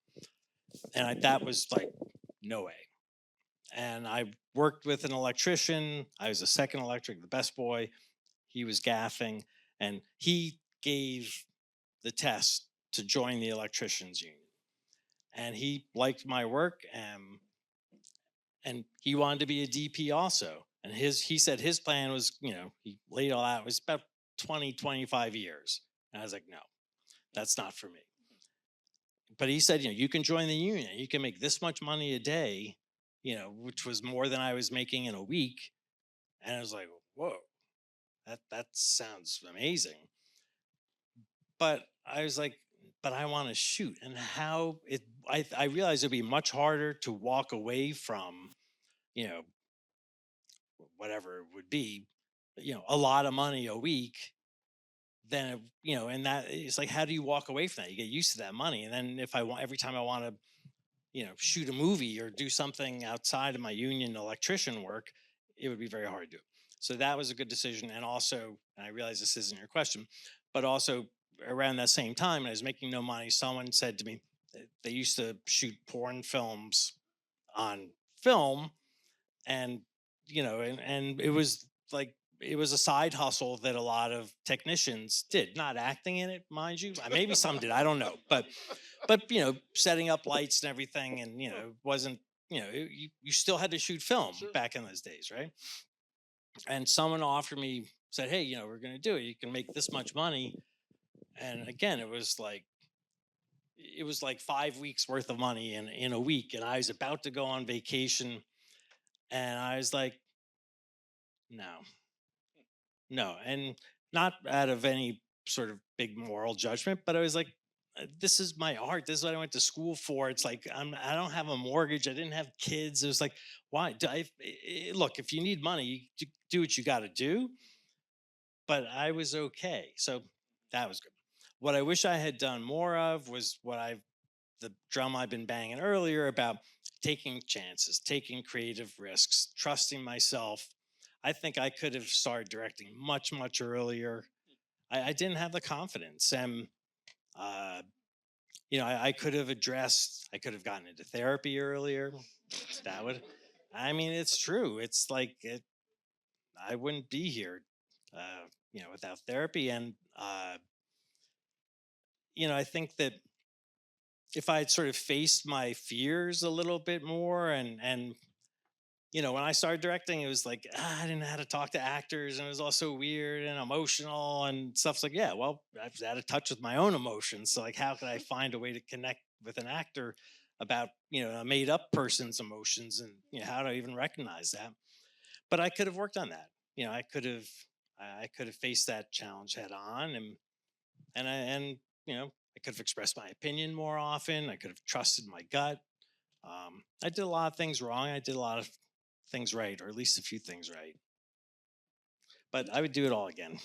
and that was like, no way. And I worked with an electrician. I was a second electric, the best boy. He was gaffing, and he gave the test to join the electricians union. And he liked my work, and he wanted to be a DP also. And he said his plan was, he laid all out, it was about 20, 25 years. And I was like, no, that's not for me. But he said, you can join the union. You can make this much money a day, which was more than I was making in a week. And I was like, whoa, that sounds amazing. But I was like, but I want to shoot. And I realized it'd be much harder to walk away from, whatever it would be, a lot of money a week, then, and that it's like, how do you walk away from that? You get used to that money. And then every time I want to, shoot a movie or do something outside of my union electrician work, it would be very hard to do. So that was a good decision. And also, and I realize this isn't your question, but also around that same time, when I was making no money, someone said to me, they used to shoot porn films on film, and and it was like it was a side hustle that a lot of technicians did, not acting in it, mind you. Maybe some did, I don't know, but setting up lights and everything, and it wasn't, you still had to shoot film back in those days, right? And someone offered me, said, hey, we're going to do it, you can make this much money. And again, it was like 5 weeks worth of money in a week, and I was about to go on vacation, and I was like, no, no. And not out of any sort of big moral judgment, but I was like, this is my art, this is what I went to school for. It's like, I don't have a mortgage, I didn't have kids. It was like, why do look, if you need money, you do what you got to do. But I was okay, so that was good. What I wish I had done more of was the drum I've been banging earlier about taking chances, taking creative risks, trusting myself. I think I could have started directing much, much earlier. I didn't have the confidence. And, uh, I could have I could have gotten into therapy earlier. That would, I mean, it's true. It's like, I wouldn't be here, without therapy. And, I think that if I had sort of faced my fears a little bit more, and when I started directing, it was like, I didn't know how to talk to actors, and it was also weird and emotional and stuff. Like, yeah, well, I was out of touch with my own emotions. So, like, how could I find a way to connect with an actor about a made up person's emotions, and how do I even recognize that? But I could have worked on that. I could have faced that challenge head on, and I could have expressed my opinion more often. I could have trusted my gut. I did a lot of things wrong. I did a lot of things right, or at least a few things right. But I would do it all again.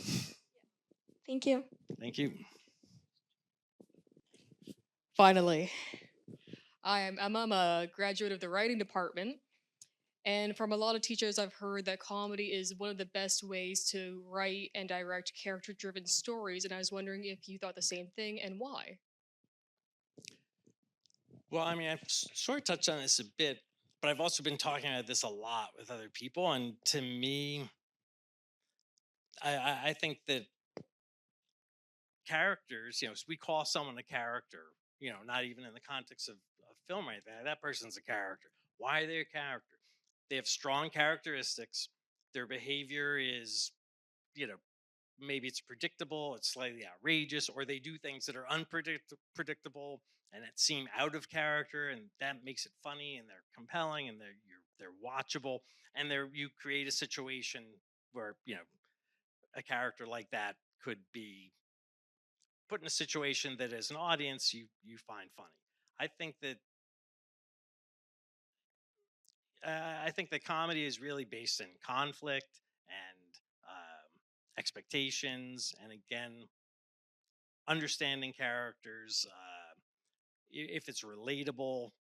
Thank you. Thank you. Finally, I'm Emma. I'm a graduate of the writing department. And from a lot of teachers, I've heard that comedy is one of the best ways to write and direct character driven stories. And I was wondering if you thought the same thing and why. Well, I mean, I've sort of touched on this a bit, but I've also been talking about this a lot with other people. And to me, I think that characters, we call someone a character, not even in the context of film or anything. That person's a character. Why are they a character? They have strong characteristics. Their behavior is, you know, maybe it's predictable, it's slightly outrageous, or they do things that are unpredictable and that seem out of character, and that makes it funny, and they're compelling, and they're watchable, and you create a situation where a character like that could be put in a situation that as an audience you find funny. I think that I think that comedy is really based in conflict and expectations, and again, understanding characters. If it's relatable,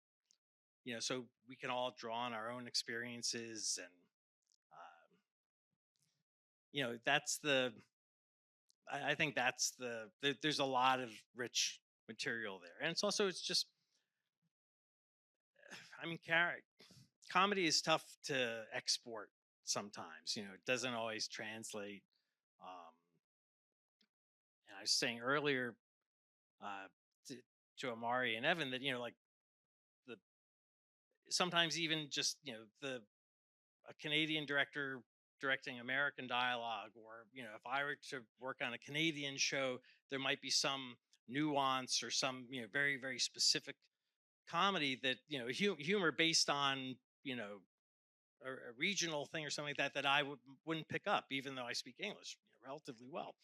so we can all draw on our own experiences, and that's I think that's there's a lot of rich material there, and it's just, I mean, comedy is tough to export sometimes. It doesn't always translate. Um, and I was saying earlier uh, to, to Amari and Evan that like the sometimes even just the a Canadian director directing American dialogue, or if I were to work on a Canadian show, there might be some nuance or some very very specific comedy that humor based on a regional thing or something like that I wouldn't pick up, even though I speak English relatively well.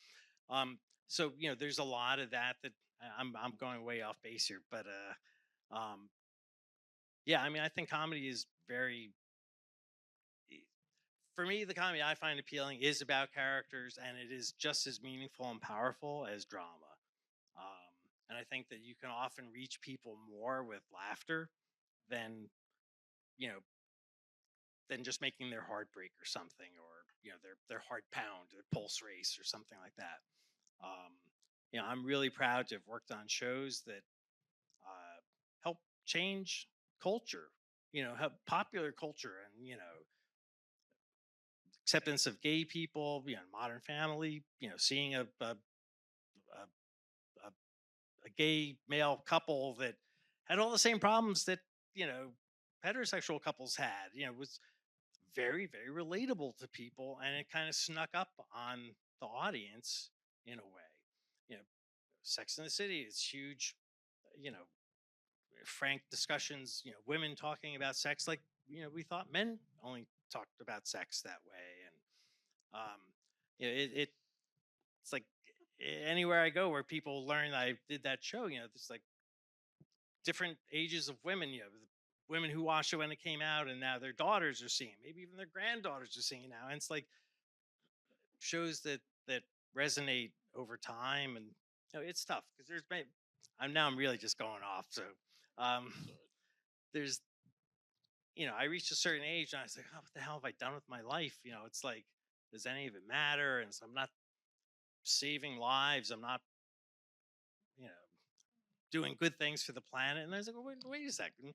So there's a lot of that I'm going way off base here, but yeah, I mean, I think comedy is very, for me, the comedy I find appealing is about characters, and it is just as meaningful and powerful as drama. And I think that you can often reach people more with laughter than you know than just making their heart break or something, or their heart pound, their pulse race, or something like that. I'm really proud to have worked on shows that help change culture, help popular culture, and acceptance of gay people, Modern Family, seeing a, a gay male couple that had all the same problems that you know heterosexual couples had, was very, very relatable to people, and it kind of snuck up on the audience in a way. you know Sex in the City is huge, you know frank discussions, women talking about sex like we thought men only talked about sex that way. And um it's like anywhere I go where people learn that I did that show, there's like different ages of women, the women who watched it when it came out, and now their daughters are seeing it, maybe even their granddaughters are seeing it now. And it's like shows that resonate over time. And it's tough because I'm really just going off. So um there's I reached a certain age and I was like, oh, what the hell have I done with my life? It's like, does any of it matter? And so I'm not saving lives. I'm not, you know, doing good things for the planet. And I was like, well, wait a second.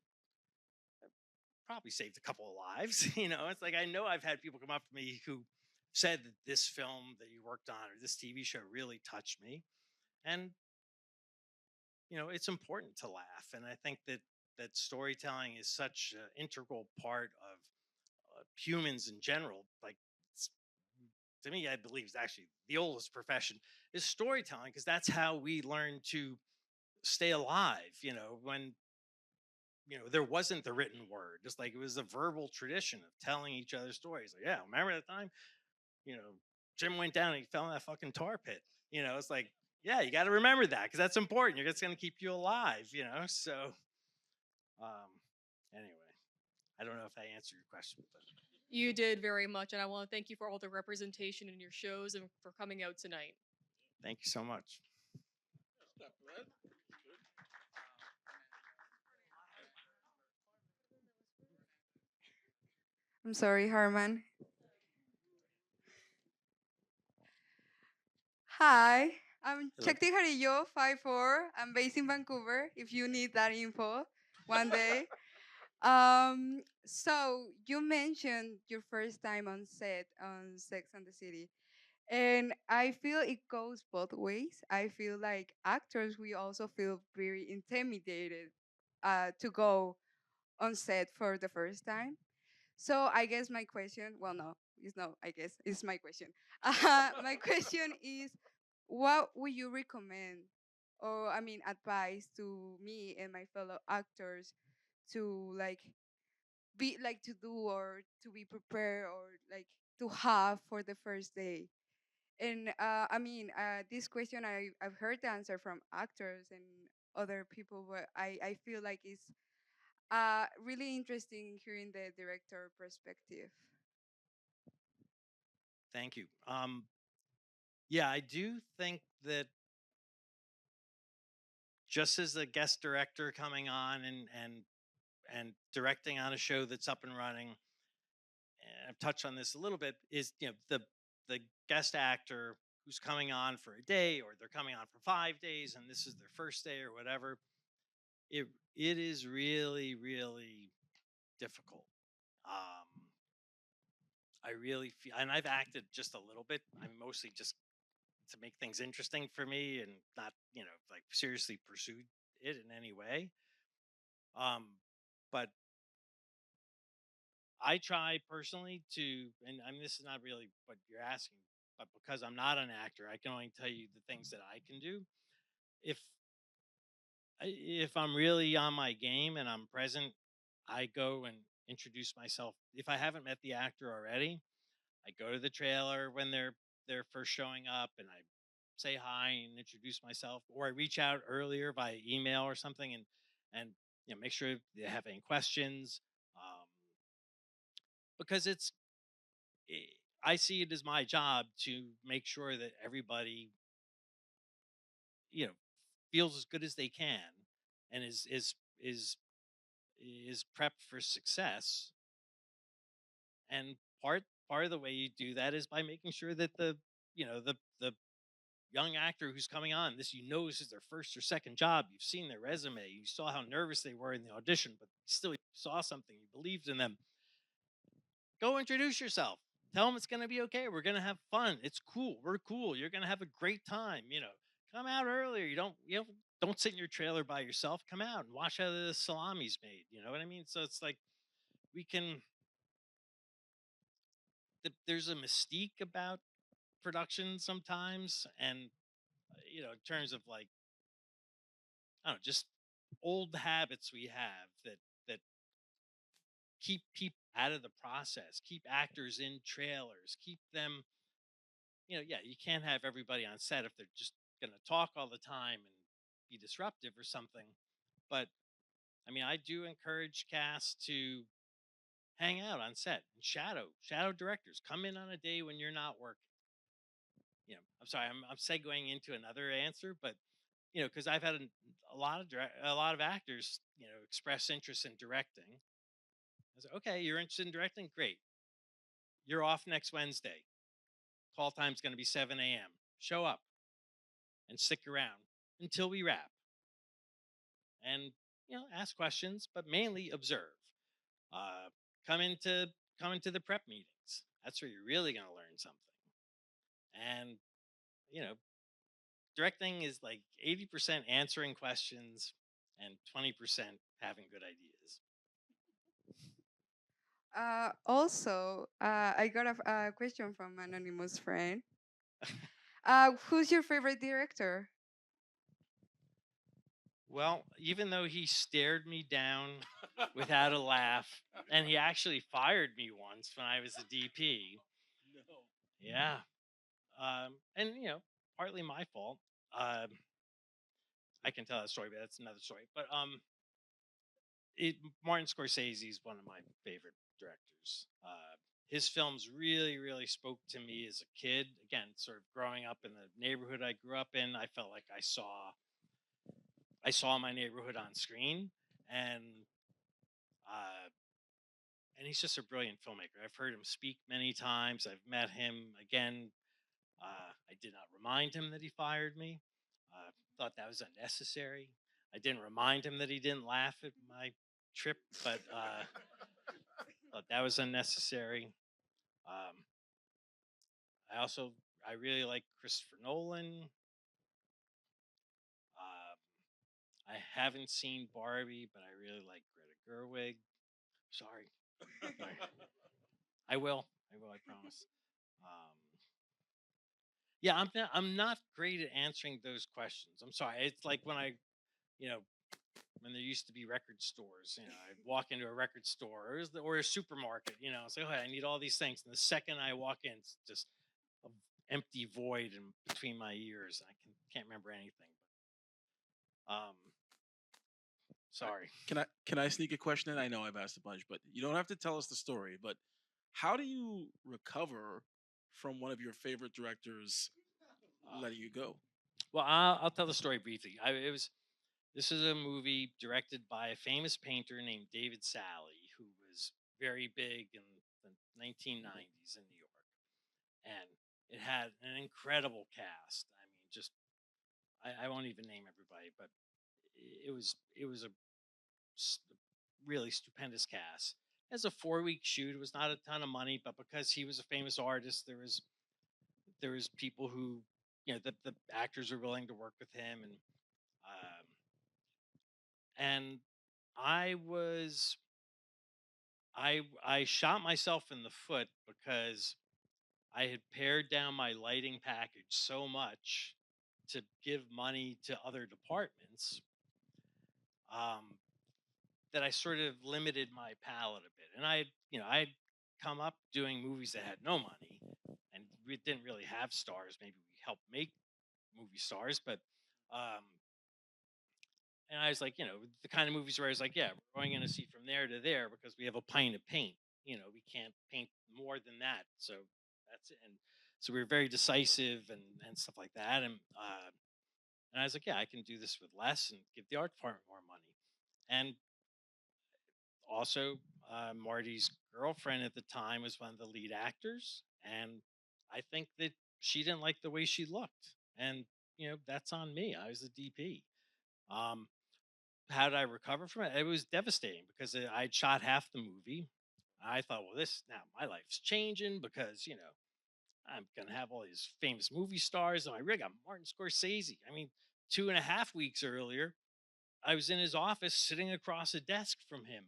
Probably saved a couple of lives. It's like, I know I've had people come up to me who said that this film that you worked on or this TV show really touched me. And, it's important to laugh. And I think that storytelling is such an integral part of humans in general. Like, it's, to me, I believe is actually the oldest profession is storytelling, because that's how we learn to stay alive. When there wasn't the written word, just like it was a verbal tradition of telling each other stories. Like, yeah, remember that time? You know, Jim went down and he fell in that fucking tar pit. It's like, yeah, you got to remember that because that's important. It's going to keep you alive. So anyway, I don't know if I answered your question, but You did very much, and I want to thank you for all the representation in your shows and for coming out tonight. thank you so much. I'm sorry, Harman. Hi, I'm Hello. Chakti Jarillo, 5'4". I'm based in Vancouver, if you need that info one day. So you mentioned your first time on set on Sex and the City. And I feel it goes both ways. I feel like actors, we also feel very intimidated to go on set for the first time. So I guess my question, well, no, it's not, I guess, it's my question. My question is, what would you recommend, or I mean, advise to me and my fellow actors to like to do or to be prepared or like to have for the first day? And I mean, this question I've heard the answer from actors and other people, but I feel like it's really interesting hearing the director perspective. Thank you. Yeah, I do think that just as a guest director coming on and directing on a show that's up and running, and I've touched on this a little bit, is the guest actor who's coming on for a day, or they're coming on for 5 days and this is their first day or whatever. It is really, really difficult. I really feel, and I've acted just a little bit. I'm mostly just to make things interesting for me and not, like seriously pursued it in any way. But I try personally to, and I mean, this is not really what you're asking, but because I'm not an actor, I can only tell you the things that I can do. If if I'm really on my game and I'm present, I go and introduce myself. If I haven't met the actor already, I go to the trailer when they're first showing up, and I say hi and introduce myself, or I reach out earlier via email or something, and make sure they have any questions, because I see it as my job to make sure that everybody you know feels as good as they can and is prepped for success. And part part of the way you do that is by making sure that the young actor who's coming on this, this is their first or second job. You've seen their resume, you saw how nervous they were in the audition, but still you saw something, you believed in them. Go introduce yourself. Tell them it's going to be okay. We're going to have fun. It's cool. We're cool. You're going to have a great time. Come out earlier. Don't sit in your trailer by yourself. Come out and watch how the salami's made. You know what I mean? So it's like we can. There's a mystique about production sometimes, and in terms of like, I don't know, just old habits we have that keep people out of the process, keep actors in trailers, keep them. Yeah, you can't have everybody on set if they're just going to talk all the time and be disruptive or something. But I mean, I do encourage cast to hang out on set and shadow directors. Come in on a day when you're not working. I'm sorry, I'm segueing into another answer, but because I've had a lot of actors, express interest in directing. I said, okay, you're interested in directing, great. You're off next Wednesday. Call time's going to be 7 a.m. Show up and stick around until we wrap. And ask questions, but mainly observe. Uh, come into the prep meetings. That's where you're really going to learn something. And you know, directing is like 80% answering questions and 20% having good ideas. I got a question from an anonymous friend. Who's your favorite director? Well, even though he stared me down without a laugh, and he actually fired me once when I was a DP. No. Yeah. And partly my fault. I can tell that story, but that's another story. But Martin Scorsese is one of my favorite directors. His films really, really spoke to me as a kid. Again, sort of growing up in the neighborhood I grew up in, I felt like I saw my neighborhood on screen, and uh, he's just a brilliant filmmaker. I've heard him speak many times. I've met him again. I did not remind him that he fired me. Thought that was unnecessary. I didn't remind him that he didn't laugh at my trip, but thought that was unnecessary. Um, I really like Christopher Nolan. I haven't seen Barbie, but I really like Greta Gerwig. Sorry. Sorry. I will. I promise. Um, yeah, I'm not great at answering those questions. I'm sorry. It's like you know, when there used to be record stores. I'd walk into a record store or a supermarket. Say, oh, I need all these things, and the second I walk in, it's just an empty void in between my ears. I can't remember anything. Sorry. Can I sneak a question in? I know I've asked a bunch, but you don't have to tell us the story. But how do you recover from one of your favorite directors letting you go? Well, I'll tell the story briefly. This is a movie directed by a famous painter named David Sally, who was very big in the 1990s in New York, and it had an incredible cast. I mean, just I won't even name everybody, but it was a really stupendous cast. As a 4-week shoot, it was not a ton of money, but because he was a famous artist, there was people who, the actors were willing to work with him, and I was I shot myself in the foot because I had pared down my lighting package so much to give money to other departments, um, that I sort of limited my palette a bit. And I'd come up doing movies that had no money, and we didn't really have stars. Maybe we helped make movie stars, but um, and I was like, the kind of movies where I was like, yeah, we're going in to see from there to there because we have a pint of paint. We can't paint more than that. So that's it. And so we were very decisive and stuff like that. And I was like, yeah, I can do this with less and give the art department more money. And also Marty's girlfriend at the time was one of the lead actors, and I think that she didn't like the way she looked, and that's on me. I was the DP. Um, how did I recover from it? It was devastating because I'd shot half the movie. I thought, well, this now my life's changing because I'm gonna have all these famous movie stars on my rig. I'm Martin Scorsese. I mean, 2.5 weeks earlier, I was in his office sitting across a desk from him,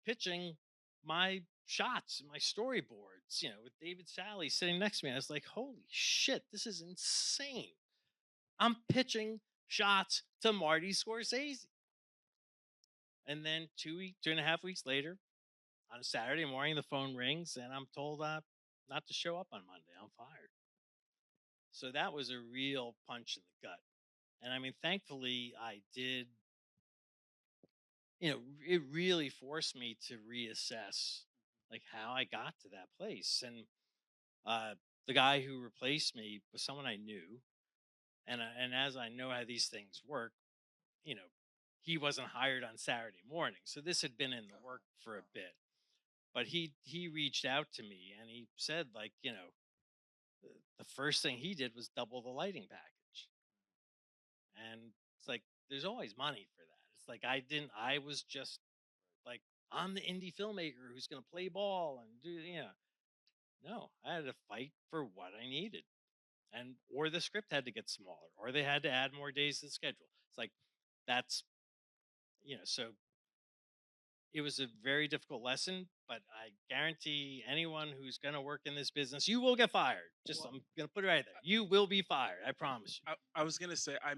pitching my shots and my storyboards, with David Sally sitting next to me. I was like, holy shit, this is insane. I'm pitching shots to Marty Scorsese. And then 2.5 weeks later, on a Saturday morning, the phone rings and I'm told not to show up on Monday. I'm fired. So that was a real punch in the gut. And I mean, thankfully, I did, it really forced me to reassess like how I got to that place. And the guy who replaced me was someone I knew. And as I know how these things work, you know, he wasn't hired on Saturday morning. So this had been in the work for a bit. But he reached out to me and he said, like, the first thing he did was double the lighting package. And it's like there's always money for that. It's like I was just like, I'm the indie filmmaker who's gonna play ball and do no, I had to fight for what I needed. And or the script had to get smaller, or they had to add more days to the schedule. It's like that's so it was a very difficult lesson, but I guarantee anyone who's going to work in this business, you will get fired. Just I'm going to put it right there. You will be fired. I promise you. I was gonna say I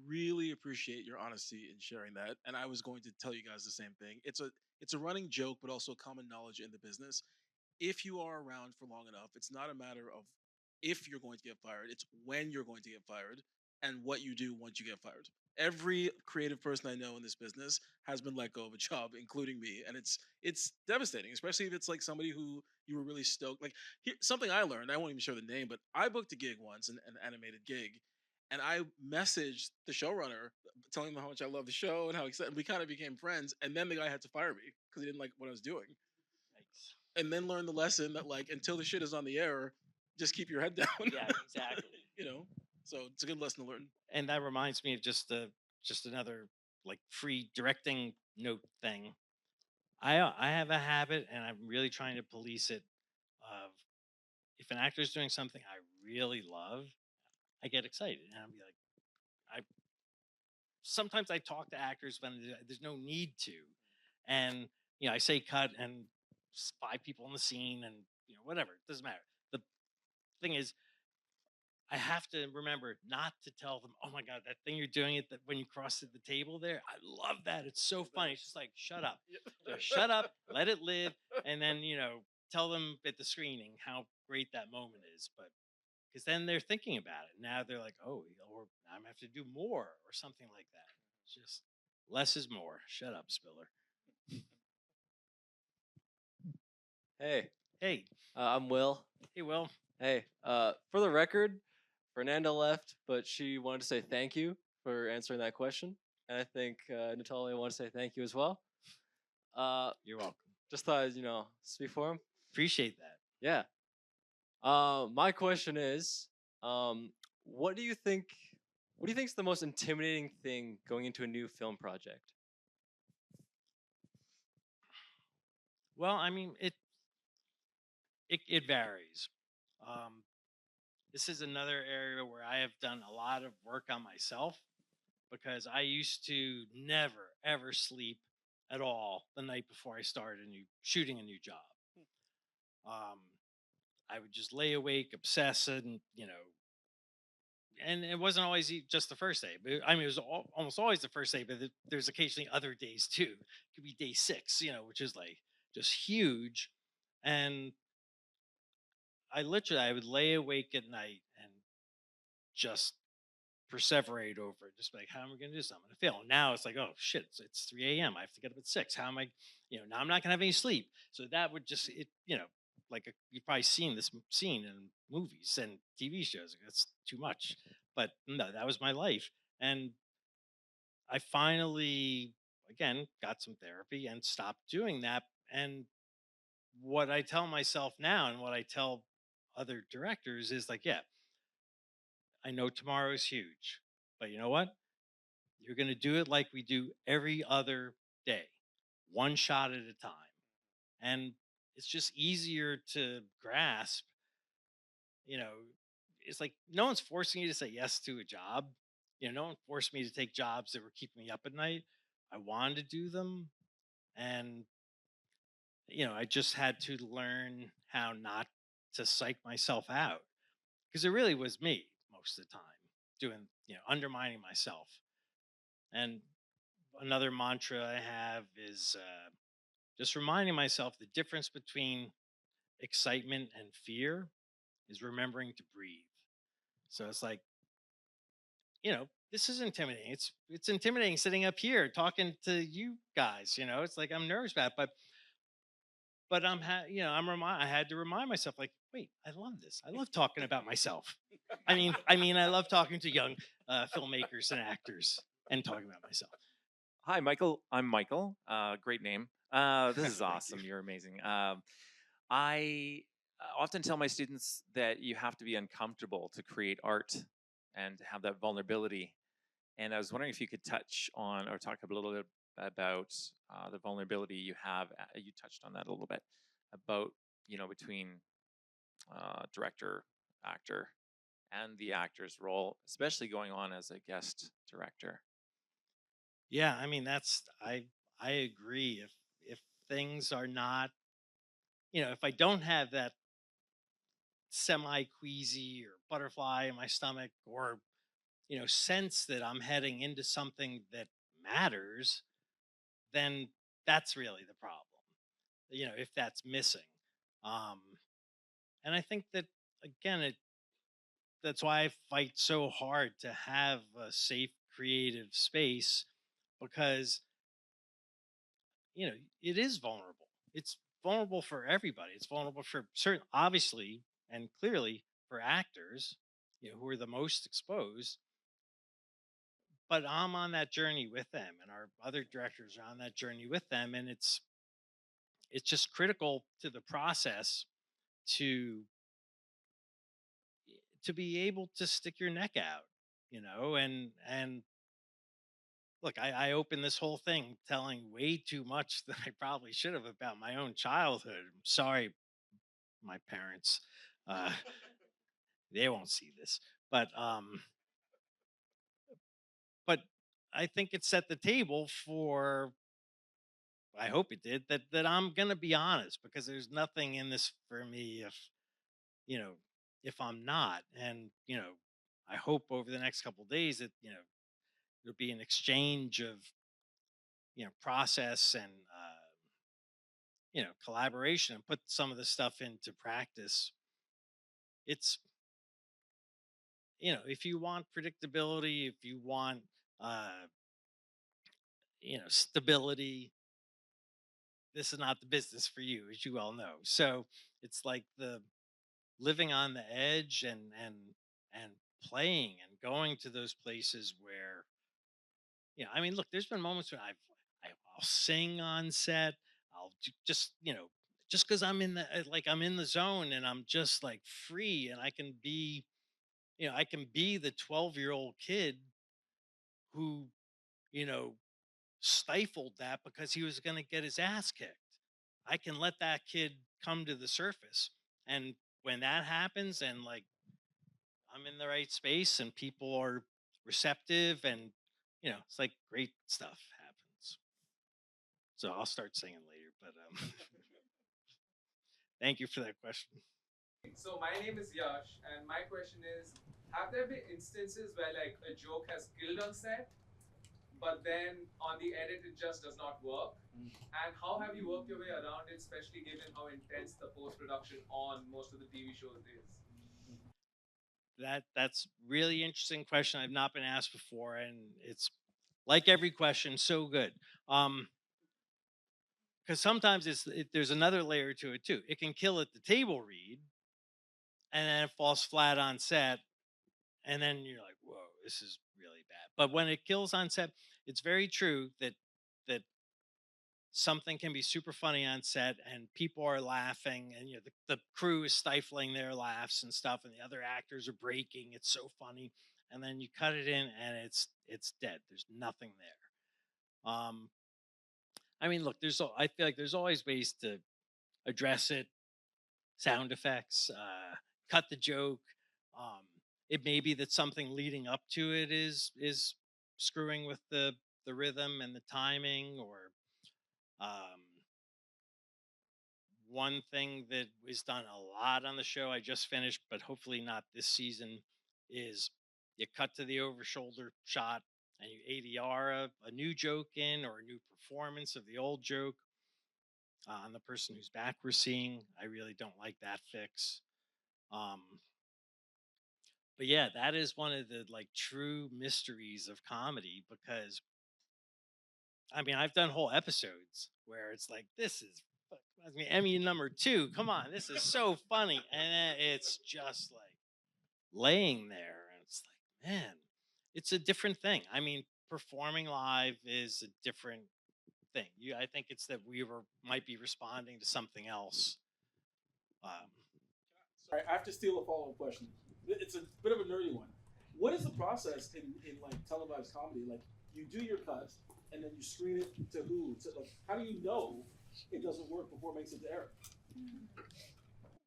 really appreciate your honesty in sharing that, and I was going to tell you guys the same thing. It's a running joke, but also common knowledge in the business. If you are around for long enough, it's not a matter of if you're going to get fired, it's when you're going to get fired and what you do once you get fired. Every creative person I know in this business has been let go of a job, including me, and it's devastating, especially if it's like somebody who you were really stoked. Like something I learned, I won't even share the name, but I booked a gig once, an animated gig, and I messaged the showrunner telling him how much I love the show and how excited we kind of became friends. And then the guy had to fire me because he didn't like what I was doing, Yikes. and then learn the lesson that like until the shit is on the air, just keep your head down. Yeah, exactly. So it's a good lesson to learn. And that reminds me of just another like free directing note thing. I have a habit, and I'm really trying to police it. Of if an actor is doing something I really love, I get excited, and I'm like, I sometimes I talk to actors when there's no need to, and I say cut, and 5 people in the scene, and whatever, it doesn't matter. The thing is, I have to remember not to tell them, "Oh my god, that thing you're doing it that when you crossed the table there, I love that. It's so funny." It's just like, shut up, just shut up, let it live, and then tell them at the screening how great that moment is. But because then they're thinking about it. Now they're like, oh, or I'm gonna have to do more or something like that. It's just less is more. Shut up, Spiller. Hey, Hey, I'm Will. hey, Will. Hey, for the record, Fernanda left, but she wanted to say thank you for answering that question. And I think Natalia wanted to say thank you as well. You're welcome. Just thought I'd, speak for him. Appreciate that. Yeah. My question is, what do you think? What do you think is the most intimidating thing going into a new film project? Well, I mean, it varies. Um, this is another area where I have done a lot of work on myself because I used to never ever sleep at all the night before I started shooting a new job. Um, I would just lay awake, obsess, and it wasn't always just the first day. But I mean, it was almost always the first day. But there's occasionally other days too. It could be day 6, which is like just huge. And I would lay awake at night and just perseverate over it. Just like, how am I going to do something? I'm going to fail. Now it's like, oh shit, it's 3 a.m. I have to get up at 6. How am I? Now I'm not going to have any sleep. So that would just like you've probably seen this scene in movies and TV shows. That's too much. But no, that was my life. And I finally, again, got some therapy and stopped doing that. And what I tell myself now and what I tell other directors is like, yeah, I know tomorrow is huge, but you know what? You're going to do it like we do every other day, one shot at a time. And it's just easier to grasp, you know, it's like no one's forcing you to say yes to a job. No one forced me to take jobs that were keeping me up at night. I wanted to do them. And, I just had to learn how not to psych myself out because it really was me most of the time doing, undermining myself. And another mantra I have is just reminding myself the difference between excitement and fear is remembering to breathe. So it's like, this is intimidating. It's intimidating sitting up here talking to you guys. It's like I'm nervous about it, but I had to remind myself like, wait, I love this. I love talking about myself. I mean, I love talking to young filmmakers and actors and talking about myself. Hi, Michael. I'm Michael. Great name. This is Thank awesome. you. You're amazing. I often tell my students that you have to be uncomfortable to create art and to have that vulnerability. And I was wondering if you could touch on or talk a little bit about the vulnerability you have. You touched on that a little bit about, between director, actor, and the actor's role, especially going on as a guest director. Yeah, I mean I agree. If things are not, if I don't have that semi queasy or butterfly in my stomach or sense that I'm heading into something that matters, then that's really the problem. If that's missing. Um and I think that again that's why I fight so hard to have a safe creative space because it is vulnerable. It's vulnerable for everybody. It's vulnerable for certain, obviously, and clearly for actors, who are the most exposed. But I'm on that journey with them, and our other directors are on that journey with them, and it's just critical to the process to to be able to stick your neck out, and look, I opened this whole thing telling way too much than I probably should have about my own childhood. I'm sorry, my parents. Uh, they won't see this, but I think it set the table for. I hope it did that. I'm gonna be honest because there's nothing in this for me you know if I'm not, and I hope over the next couple of days that there'll be an exchange of process and collaboration and put some of this stuff into practice. It's if you want predictability, if you want uh stability, this is not the business for you, as you all know. So it's like the living on the edge and playing and going to those places where I mean, look, there's been moments when I'll sing on set. I'll just just because I'm in the like I'm in the zone and I'm just like free and I can be I can be the 12-year-old kid who you know stifled that because he was going to get his ass kicked. I can let that kid come to the surface. And when that happens and like I'm in the right space and people are receptive and it's like great stuff happens. So I'll start singing later, but thank you for that question. So my name is Yash, and my question is: have there been instances where like a joke has killed on set, but then on the edit it just does not work? And how have you worked your way around it, especially given how intense the post production on most of the TV shows is? That's really interesting question. I've not been asked before, and it's like every question, so good. Because sometimes there's another layer to it too. It can kill at the table read, and then it falls flat on set, and then you're like, "Whoa, this is really bad." But when it kills on set, it's very true that that something can be super funny on set and people are laughing and the crew is stifling their laughs and stuff and the other actors are breaking, it's so funny, and then you cut it in and it's dead, there's nothing there. I mean, look, I feel like there's always ways to address it, sound effects, cut the joke. um it may be that something leading up to it is screwing with the rhythm and the timing, or um one thing that is done a lot on the show I just finished, but hopefully not this season, is you cut to the over shoulder shot and you ADR a new joke in, or a new performance of the old joke on the person whose back we're seeing. I really don't like that fix. Um, but yeah, that is one of the like true mysteries of comedy, because I mean, I've done whole episodes where it's like, this is, I mean, Emmy #2. Come on, this is so funny, and then it's just like laying there, and it's like, man, it's a different thing. I mean, performing live is a different thing. I think it's that we might be responding to something else. Sorry, I have to steal a follow-up question. It's a bit of a nerdy one. What is the process in like televised comedy? Like you do your cut and then you screen it to who? To like, how do you know it doesn't work before it makes it to air?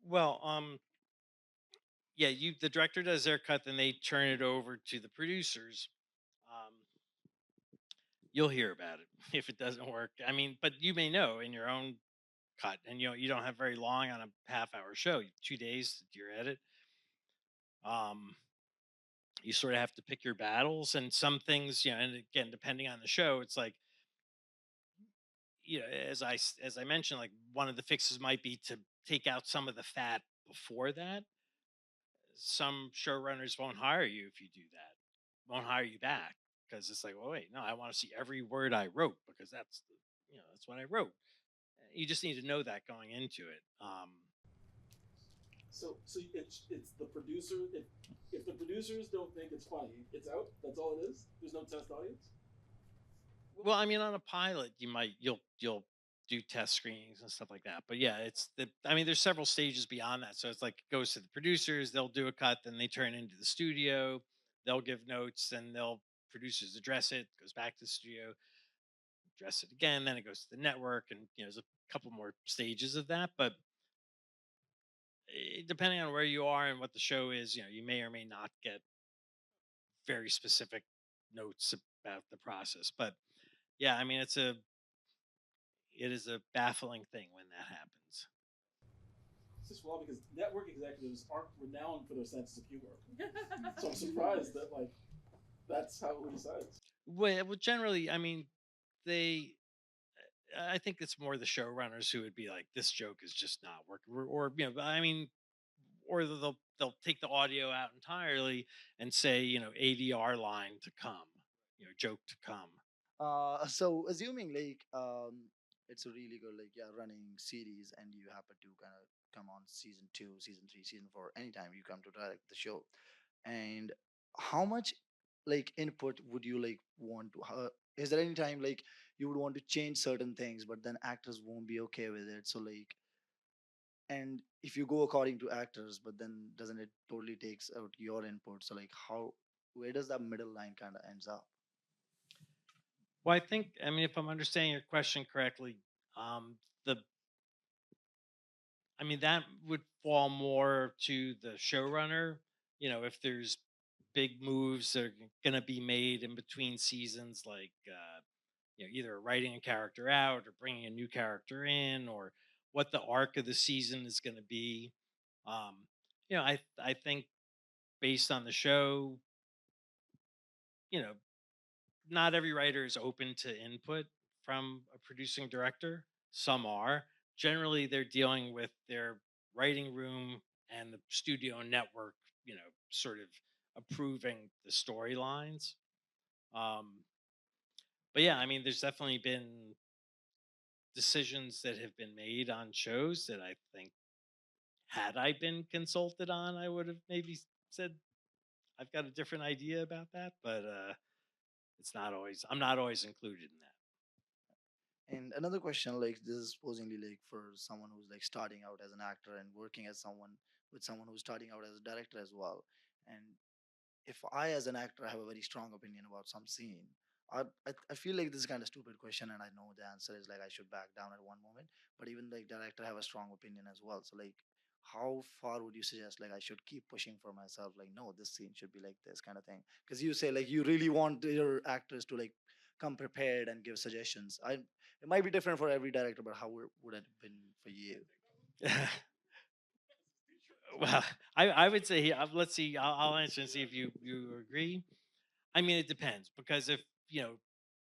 Well, yeah, the director does their cut, then they turn it over to the producers. Um, you'll hear about it if it doesn't work. I mean, but you may know in your own cut, and you don't have very long on a half-hour show. 2 days to your edit. Um, you sort of have to pick your battles, and some things, and again, depending on the show, it's like, as I mentioned, like one of the fixes might be to take out some of the fat before that. Some showrunners won't hire you if you do that. Won't hire you back because it's like, well, wait, no, I want to see every word I wrote because that's what I wrote. You just need to know that going into it. So it's the producer. If the producers don't think it's funny, it's out. That's all it is. There's no test audience. Well, I mean, on a pilot, you'll do test screenings and stuff like that. But yeah, I mean, there's several stages beyond that. So it's like it goes to the producers, they'll do a cut, then they turn it into the studio, they'll give notes, and they'll producers address it, goes back to the studio, address it again, then it goes to the network, and there's a couple more stages of that. But depending on where you are and what the show is, you may or may not get very specific notes about the process. But yeah, I mean, it is a baffling thing when that happens. It's just wild because network executives aren't renowned for their sense of humor. So I'm surprised that like that's how it decides. Well, generally, I mean, they. I think it's more the showrunners who would be like, "This joke is just not working," or I mean, or they'll take the audio out entirely and say, ADR line to come, joke to come. So assuming like it's a really good like yeah running series and you happen to kind of come on season 2, season 3, season 4 anytime you come to direct the show, and how much like input would you like want to is there any time like you would want to change certain things but then actors won't be okay with it, so like, and if you go according to actors but then doesn't it totally takes out your input, so like how, where does that middle line kind of ends up? Well, I mean, if I'm understanding your question correctly, the I mean, that would fall more to the showrunner. If there's big moves that are going to be made in between seasons, like either writing a character out or bringing a new character in, or what the arc of the season is going to be. Um, I think based on the show, you know, not every writer is open to input from a producing director. Some are. Generally, they're dealing with their writing room and the studio network, sort of approving the storylines. Um, but yeah, I mean, there's definitely been decisions that have been made on shows that I think, had I been consulted on, I would have maybe said, I've got a different idea about that. But it's not always, I'm not always included in that. And another question, like this is supposedly like for someone who's like starting out as an actor and working as someone with someone who's starting out as a director as well. And if I, as an actor, have a very strong opinion about some scene, I feel like this is kind of stupid question, and I know the answer is like I should back down at one moment. But even like director have a strong opinion as well. So like, how far would you suggest like I should keep pushing for myself? Like, no, this scene should be like this kind of thing. Because you say like you really want your actors to like come prepared and give suggestions. It might be different for every director, but how would it have been for you? Well, I would say let's see. I'll answer and see if you agree. I mean, it depends because if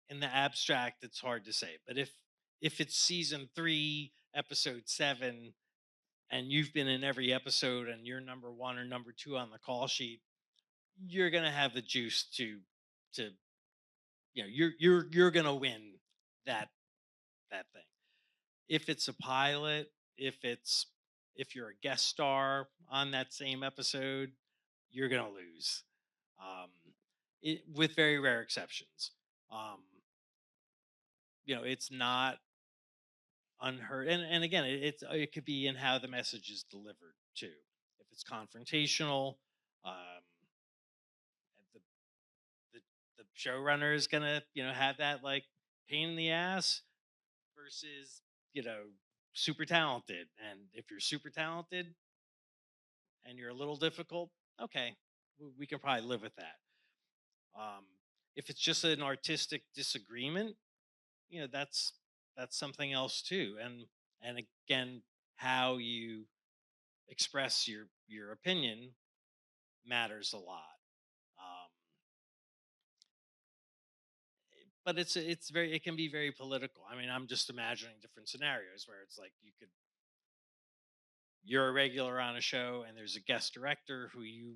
in the abstract, it's hard to say. But if it's season 3, episode 7, and you've been in every episode and you're number 1 or number 2 on the call sheet, you're gonna have the juice to you're gonna win that that thing. If it's a pilot, if you're a guest star on that same episode, you're gonna lose. Um, with very rare exceptions. Um, it's not unheard. And again, it could be in how the message is delivered too. If it's confrontational, um, the the the showrunner is gonna have that like pain in the ass versus you know super talented. And if you're super talented and you're a little difficult, okay, we can probably live with that. Um, if it's just an artistic disagreement, that's something else too. And again, how you express your opinion matters a lot. Um, but it can be very political. I mean, I'm just imagining different scenarios where it's like you're a regular on a show and there's a guest director who you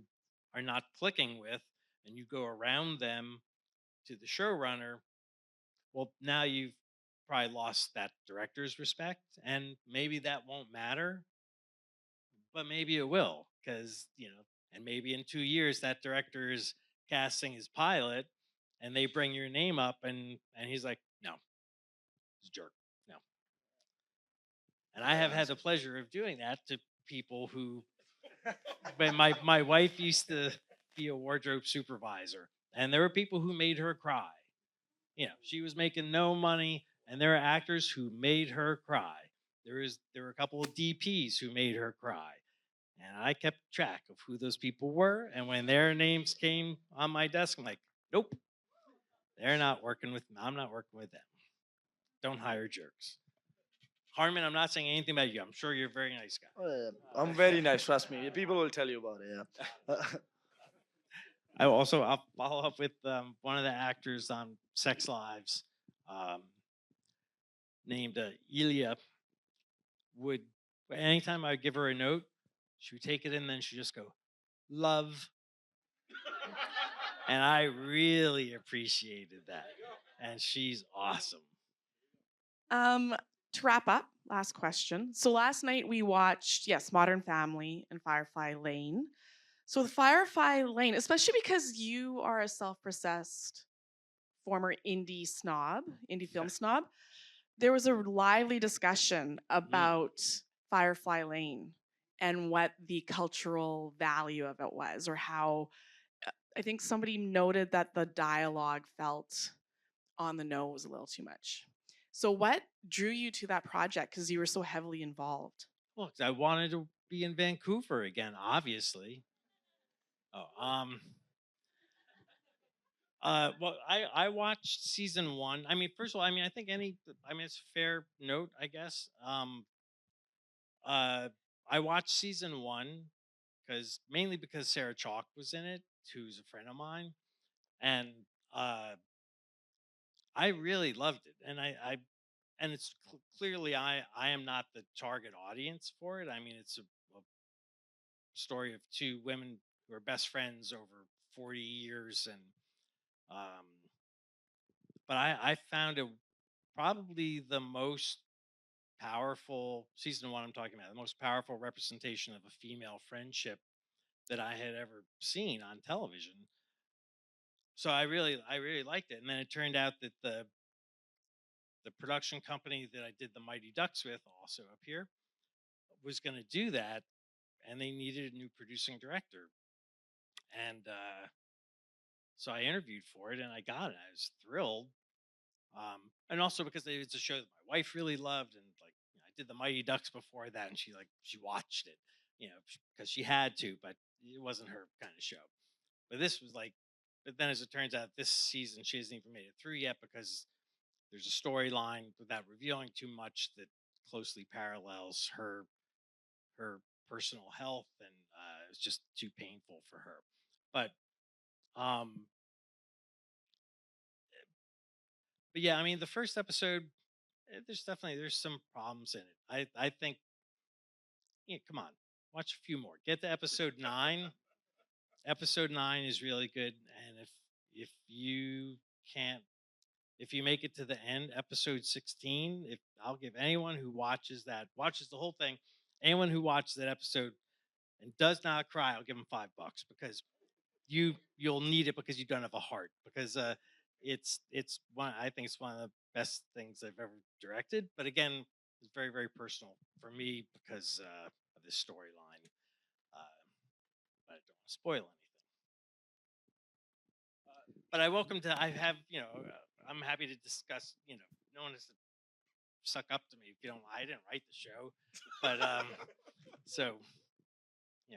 are not clicking with, and you go around them to the showrunner. Well, now you've probably lost that director's respect, and maybe that won't matter, but maybe it will, because and maybe in 2 years that director is casting his pilot, and they bring your name up, and he's like, no, he's a jerk, no. And I have Yeah. had the pleasure of doing that to people who, but my wife used to be a wardrobe supervisor, and there were people who made her cry. She was making no money, and there are actors who made her cry. There were a couple of DPs who made her cry, and I kept track of who those people were. And when their names came on my desk, I'm like, nope, they're not working with me. I'm not working with them. Don't hire jerks. Harmon, I'm not saying anything about you. I'm sure you're a very nice guy. Oh, yeah, I'm very nice. Trust me. People will tell you about it. Yeah. I'll follow up with one of the actors on Sex Lives, um, named Ilya. Would anytime I would give her a note, she would take it and then she'd just go, love. And I really appreciated that. And she's awesome. To wrap up, last question. So last night we watched, yes, Modern Family and Firefly Lane. So with Firefly Lane, especially because you are a self-processed former indie film snob, there was a lively discussion about Firefly Lane and what the cultural value of it was, or how I think somebody noted that the dialogue felt on the nose a little too much. So what drew you to that project, because you were so heavily involved? Well, 'cause I wanted to be in Vancouver again, obviously. Oh, well, I watched season 1. I mean, first of all, I mean, it's a fair note, I guess. Uh, I watched season 1 mainly because Sarah Chalk was in it, who's a friend of mine, and uh, I really loved it. And it's clearly I am not the target audience for it. I mean, it's a story of 2 women who are best friends over 40 years, and um, but I found it probably the most powerful season 1 I'm talking about, the most powerful representation of a female friendship that I had ever seen on television. So I really liked it. And then it turned out that the production company that I did the Mighty Ducks with, also up here, was going to do that, and they needed a new producing director. And so I interviewed for it, and I got it. I was thrilled. And also because it's a show that my wife really loved, and like I did the Mighty Ducks before that, and she watched it, because she had to, but it wasn't her kind of show. But this was like, but then as it turns out, this season she hasn't even made it through yet because there's a storyline without revealing too much that closely parallels her personal health, and it's just too painful for her. Um, but yeah, I mean, the first episode, there's some problems in it. I think, yeah, come on, watch a few more. Get to episode 9. Episode 9 is really good, and if you can't, if you make it to the end, episode 16, if I'll give anyone who watches the whole thing, anyone who watches that episode and does not cry, I'll give them $5 because you'll need it because you don't have a heart, because it's one, I think it's one of the best things I've ever directed, but again, it's very, very personal for me because of this storyline, but I don't want to spoil anything. But I'm happy to discuss, no one has to suck up to me if you don't. I didn't write the show, but so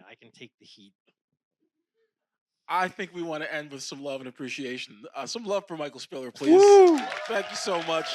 I can take the heat. I think we want to end with some love and appreciation. Some love for Michael Spiller, please. Woo! Thank you so much.